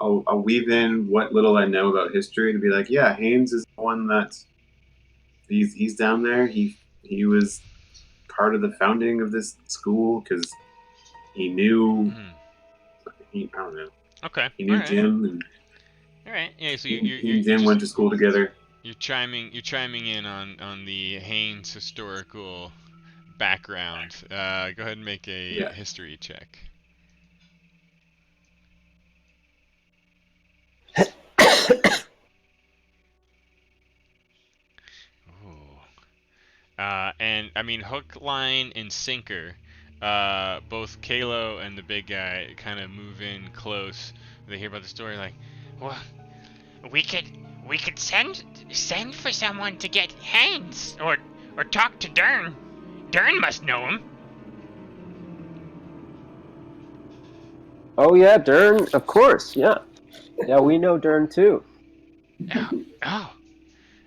I'll weave in what little I know about history to be like, yeah, Haynes is the one that he's down there. He was part of the founding of this school because he knew. I don't know. Okay. He knew Jim, and all right. Yeah. So he and Jim went to school together. You're chiming in on the Haynes historical background. Go ahead and make a history check. And I mean, hook, line, and sinker. Both Kalo and the big guy kind of move in close. They hear about the story, like, Well, we could send for someone to get Haynes or talk to Dern. Dern must know him. Oh yeah, Dern, of course, yeah. Yeah, we know Dern too. Oh.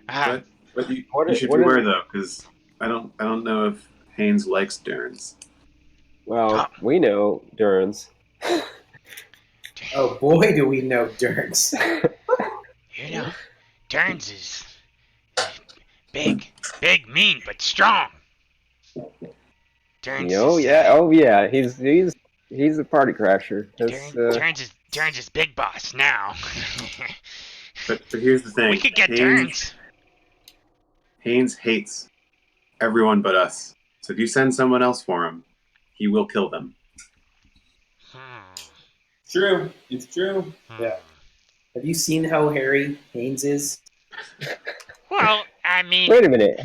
But you should beware though, because I don't know if Haynes likes Derns. Well, we know Dern's. Oh boy, do we know Dern's. You know, Dern's is big, mean, but strong. Dern's Oh yeah, he's a party crasher. Dern's is big boss now. But here's the thing. We could get Dern's. Haynes hates everyone but us. So if you send someone else for him, he will kill them. True. It's true. Yeah. Have you seen how hairy Haynes is? Well, I mean, Wait a minute.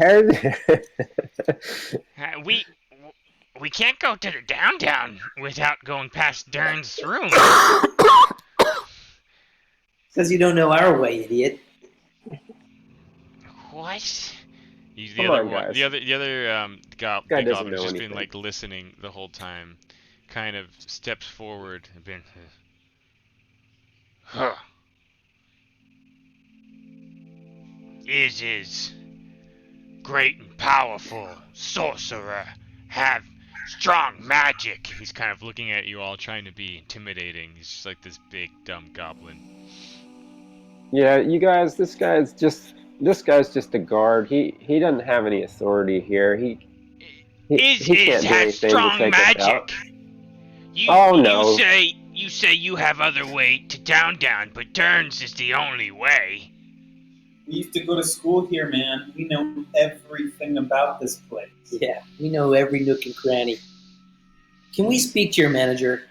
we can't go to the downtown without going past Dern's room. Because you don't know our way, idiot. What? The Come other on, one, guys. the other Guy big doesn't goblin has know just been anything. like listening the whole time, kind of steps forward and been. Huh. Is great and powerful sorcerer have strong magic. He's kind of looking at you all, trying to be intimidating. He's just like this big dumb goblin. Yeah, you guys. This guy's just a guard. He doesn't have any authority here. He can't do has anything to strong take us out. magic. You, Oh, no. You say you have other way to downtown, but Dern's is the only way. We used to go to school here, man. We know everything about this place. Yeah, we know every nook and cranny. Can we speak to your manager?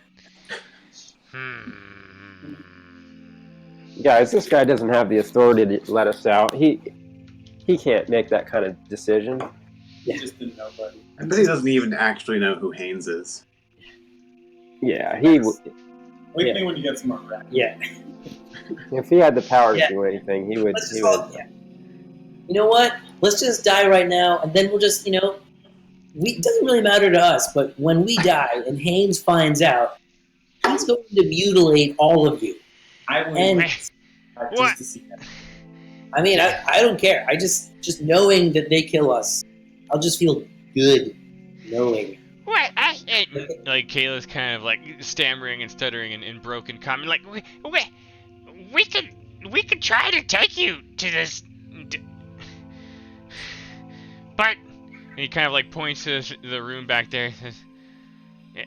Guys, this guy doesn't have the authority to let us out. He can't make that kind of decision. He's just a nobody. I bet he doesn't even actually know who Haynes is. Yeah, Wake Yeah. me when you get some more rap. Yeah. if he had the power to Yeah. do anything, he would. Let's just You know what? Let's just die right now, and then we'll just, it doesn't really matter to us, but when we die and Haynes finds out, he's going to mutilate all of you. I would And just to see that. I mean, I don't care. I just knowing that they kill us, I'll just feel good knowing. What? Like Kayla's kind of like stammering and stuttering in broken comment. Like We could try to take you to this, but and he kind of like points to the room back there.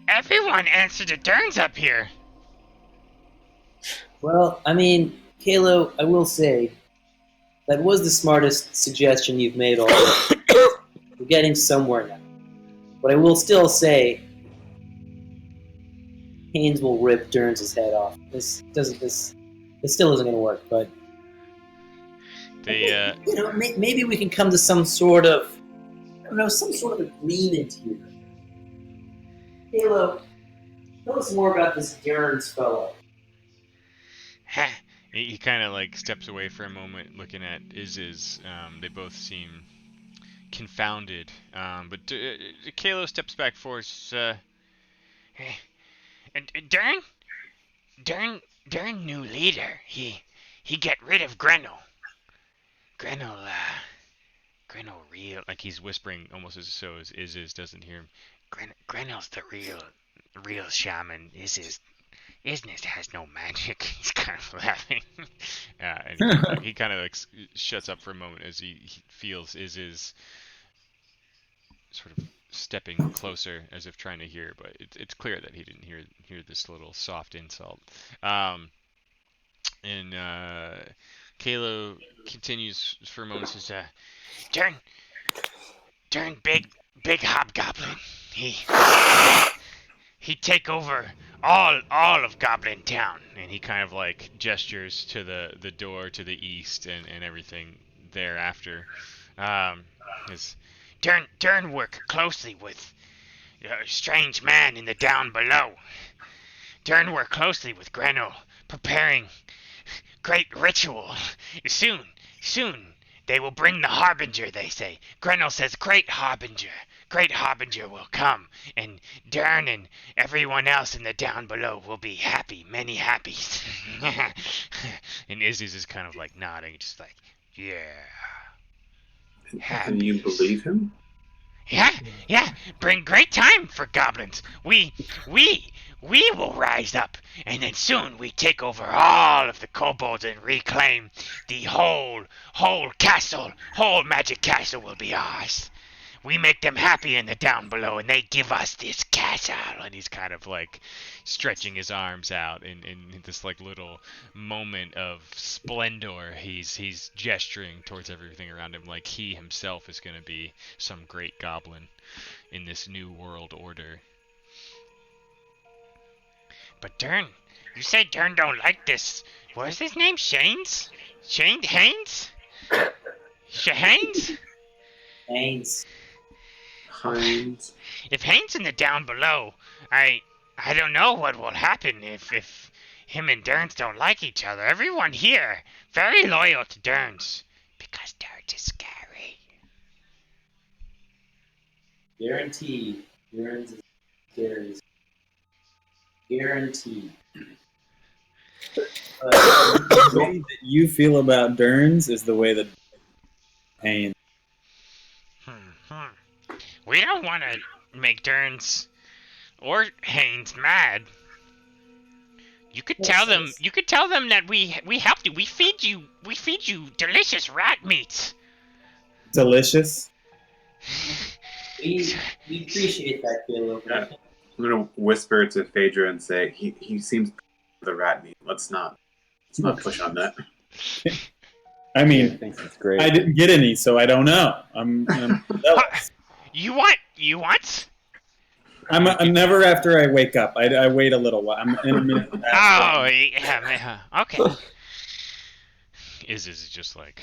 everyone answered the Derns up here. Well, I mean, Kalo, I will say, that was the smartest suggestion you've made already. We're getting somewhere now. But I will still say, Haynes will rip Derns' head off. This still isn't going to work, but They maybe we can come to some sort of, some sort of agreement here. Halo, tell us more about this Derns fellow. he kind of like steps away for a moment, looking at Iz's. They both seem confounded. But Kalo steps back forward. And Dern new leader. He get rid of Grenell. Grenell real. Like he's whispering almost as so as Iz's doesn't hear him. Grenell's the real shaman. Isn't has no magic. He's kind of laughing. And he kind of like shuts up for a moment as he feels Iz's sort of stepping closer as if trying to hear, but it's clear that he didn't hear this little soft insult. And Kalo continues for a moment. Says, Dern big hobgoblin. He take over all of Goblin Town. and he kind of like gestures to the door to the east and everything thereafter. His Dern work closely with a strange man in the down below. Dern work closely with Grenell, preparing great ritual. Soon they will bring the Harbinger, they say. Grenell says great Harbinger will come, and Dern and everyone else in the down below will be happy, many happies. and Izzy's is kind of like nodding, just like, yeah. Can you believe him? Yeah, bring great time for goblins. We will rise up, and then soon we take over all of the kobolds and reclaim the whole castle. Whole magic castle will be ours. We make them happy in the down below, and they give us this castle. And he's kind of like stretching his arms out in this like little moment of splendor. He's gesturing towards everything around him like he himself is going to be some great goblin in this new world order. But Dern, you say Dern don't like this. What is his name? Haynes? Haynes? Haynes? Haynes. Hines. If Haynes in the down below, I don't know what will happen if him and Derns don't like each other. Everyone here very loyal to Derns because Derns is scary. Guaranteed. Guaranteed. Guaranteed. Guaranteed. The way that you feel about Derns is the way that Haynes. We don't want to make Derns or Haynes mad. You could tell them. You could tell them that we helped you. We feed you delicious rat meats. Delicious. We appreciate that, Caleb. Yeah. I'm gonna whisper to Phaedra and say he seems the rat meat. Let's not push on that. I mean, thinks it's great. I didn't get any, so I don't know. I'm jealous. You want? I'm never after I wake up. I wait a little while. I'm in a minute. Oh, yeah, okay. Is just like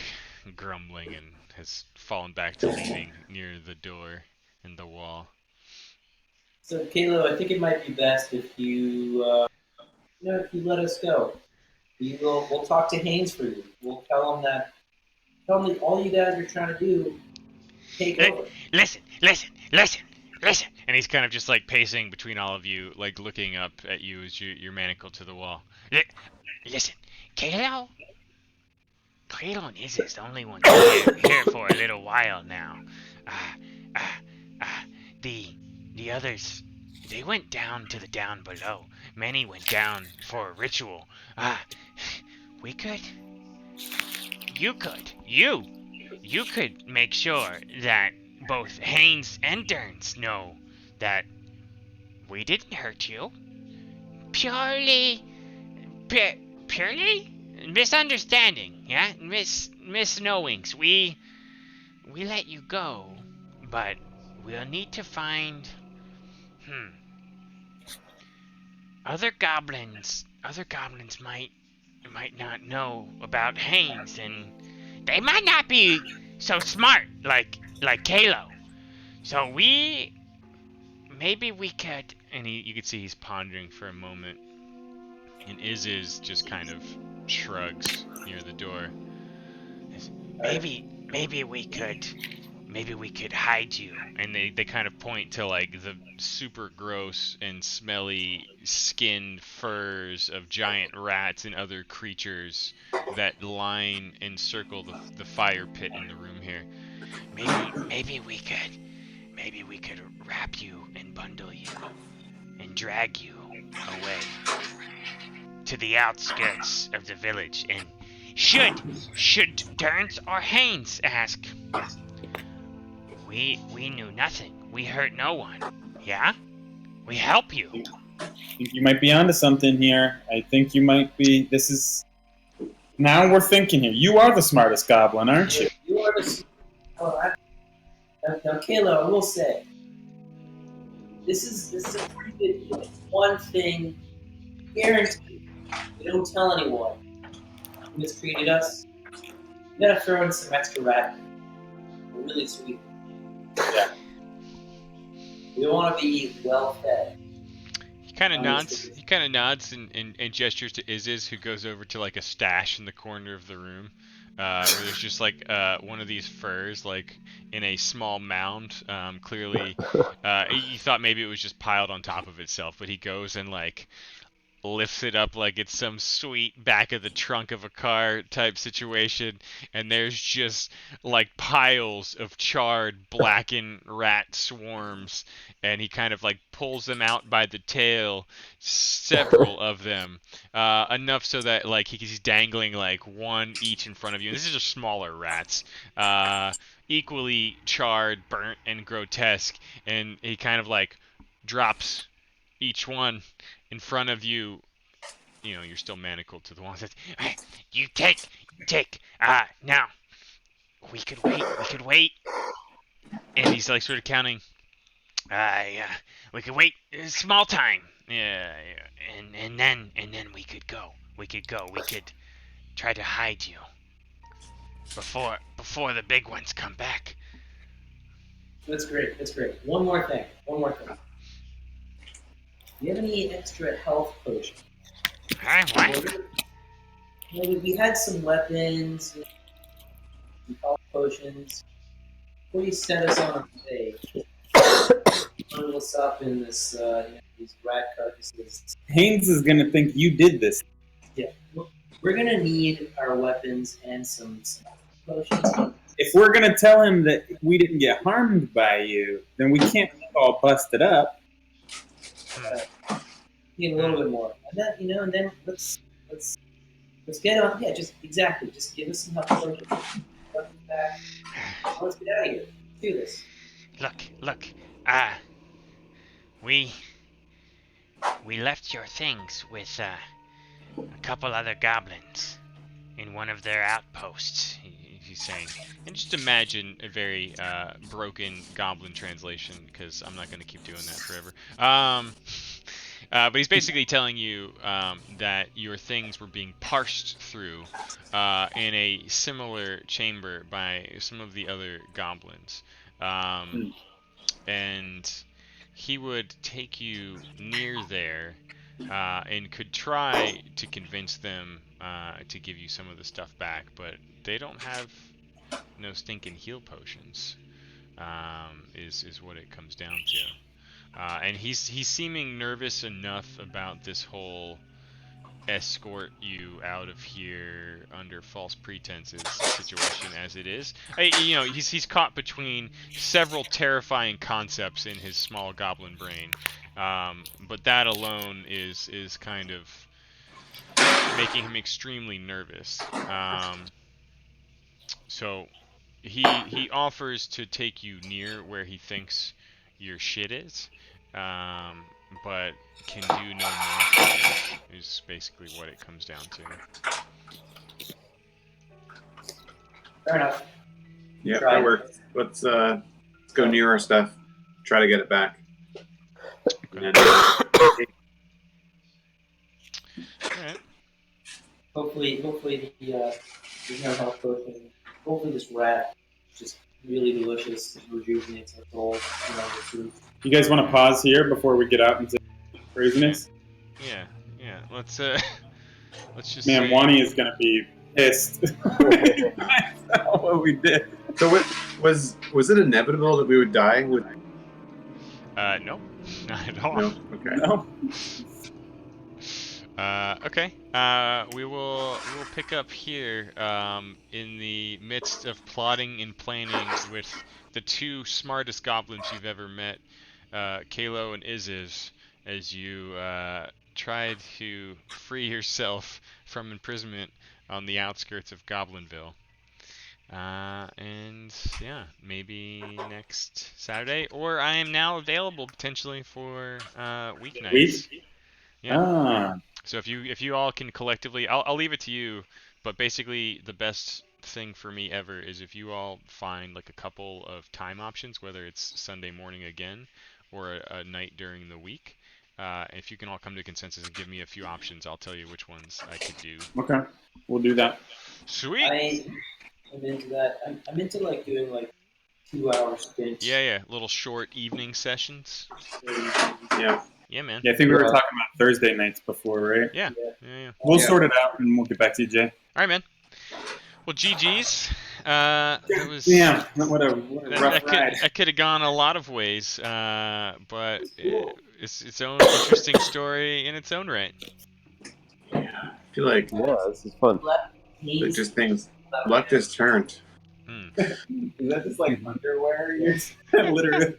grumbling and has fallen back to leaning near the door and the wall. So, Caleb, I think it might be best if you let us go. We'll talk to Haynes for you. We'll tell him that all you guys are trying to do, take over. Listen. And he's kind of just like pacing between all of you, like looking up at you as you're manacled to the wall. Listen, Kalo and Izzy is the only ones here for a little while now. The others, they went down to the down below. Many went down for a ritual. You could make sure that both Haynes and Derns know that we didn't hurt you. Purely misunderstanding, yeah? Misknowings. We let you go, but we'll need to find other goblins might not know about Haynes, and they might not be so smart like Kalo. So maybe we could. And you could see he's pondering for a moment, and Iz just kind of shrugs near the door. Maybe we could hide you. And they kind of point to like the super gross and smelly skinned furs of giant rats and other creatures that line and circle the fire pit in the room here. Maybe we could wrap you and bundle you and drag you away to the outskirts of the village. And should Derns or Haynes ask, we knew nothing. We hurt no one. Yeah? We help you. I think you might be onto something here. I think you might be. This is. Now we're thinking here. You are the smartest goblin, aren't you? You are now, Caleb, I will say, this is a pretty good deal. One thing, guaranteed, we don't tell anyone who mistreated us. You gotta throw in some extra rat. We're really sweet. Yeah. We want to be well fed. He kind of nods. He kind of nods and gestures to Iziz, who goes over to like a stash in the corner of the room, where there's just like one of these furs, like in a small mound. Clearly, he thought maybe it was just piled on top of itself, but he goes and like lifts it up like it's some sweet back of the trunk of a car type situation, and there's just like piles of charred blackened rat swarms, and he kind of like pulls them out by the tail, several of them, enough so that like he's dangling like one each in front of you. And this is just smaller rats, equally charred, burnt, and grotesque, and he kind of like drops each one in front of you. You know, you're still manacled to the wall. You take. Now, we could wait. And he's like sort of counting We could wait a small time. Yeah, and then we could go. We could try to hide you before the big ones come back. That's great. That's great. One more thing. Do you have any extra health potions? What? We had some weapons, some health potions. Before you set us on our way, bundle us up in this, these rat carcasses. Haynes is gonna think you did this. Yeah, we're gonna need our weapons and some potions. If we're gonna tell him that we didn't get harmed by you, then we can't be all busted up. Need a little bit more, and then and then let's get on. Yeah, just give us some help. Back. Let's get out of here. Let's do this. Look. We left your things with a couple other goblins in one of their outposts. He's saying, and just imagine a very broken goblin translation, because I'm not going to keep doing that forever. But he's basically telling you that your things were being parsed through in a similar chamber by some of the other goblins. And he would take you near there and could try to convince them to give you some of the stuff back, but they don't have no stinking heal potions, is what it comes down to. And he's seeming nervous enough about this whole escort you out of here under false pretenses situation as it is. He's caught between several terrifying concepts in his small goblin brain, but that alone is kind of making him extremely nervous. So he offers to take you near where he thinks your shit is, but can do no more for you, is basically what it comes down to. Fair enough. Yeah, that works. Let's go near our stuff. Try to get it back. Okay. Alright. Hopefully there's no health potion. Hopefully this rat is just really delicious and rejuvenates our soul. The food. You guys want to pause here before we get out into craziness? Yeah. Let's just Man, say... Wani is gonna be pissed when he finds out what we did. So was it inevitable that we would die? No, not at all. No. Okay. No. Okay. We will pick up here in the midst of plotting and planning with the two smartest goblins you've ever met, Kalo and Iziz, as you try to free yourself from imprisonment on the outskirts of Goblinville. And yeah, maybe next Saturday, or I am now available potentially for weeknights. Yeah. Ah. So if you all can collectively, I'll leave it to you, but basically the best thing for me ever is if you all find like a couple of time options, whether it's Sunday morning again or a night during the week. If you can all come to consensus and give me a few options, I'll tell you which ones I could do. Okay, we'll do that. Sweet. I'm into that. I'm into like doing like 2-hour stints. Yeah, little short evening sessions. Yeah. Yeah, man. Yeah, I think we were talking about Thursday nights before, right? Yeah. We'll sort it out and we'll get back to you, Jay. All right, man. Well, GG's. It was. Damn, what a rough ride. That could have gone a lot of ways, but it's its own interesting story in its own right. Yeah. I feel like this is fun. it's just things. Luck just turned. Is that just like underwear? Literally.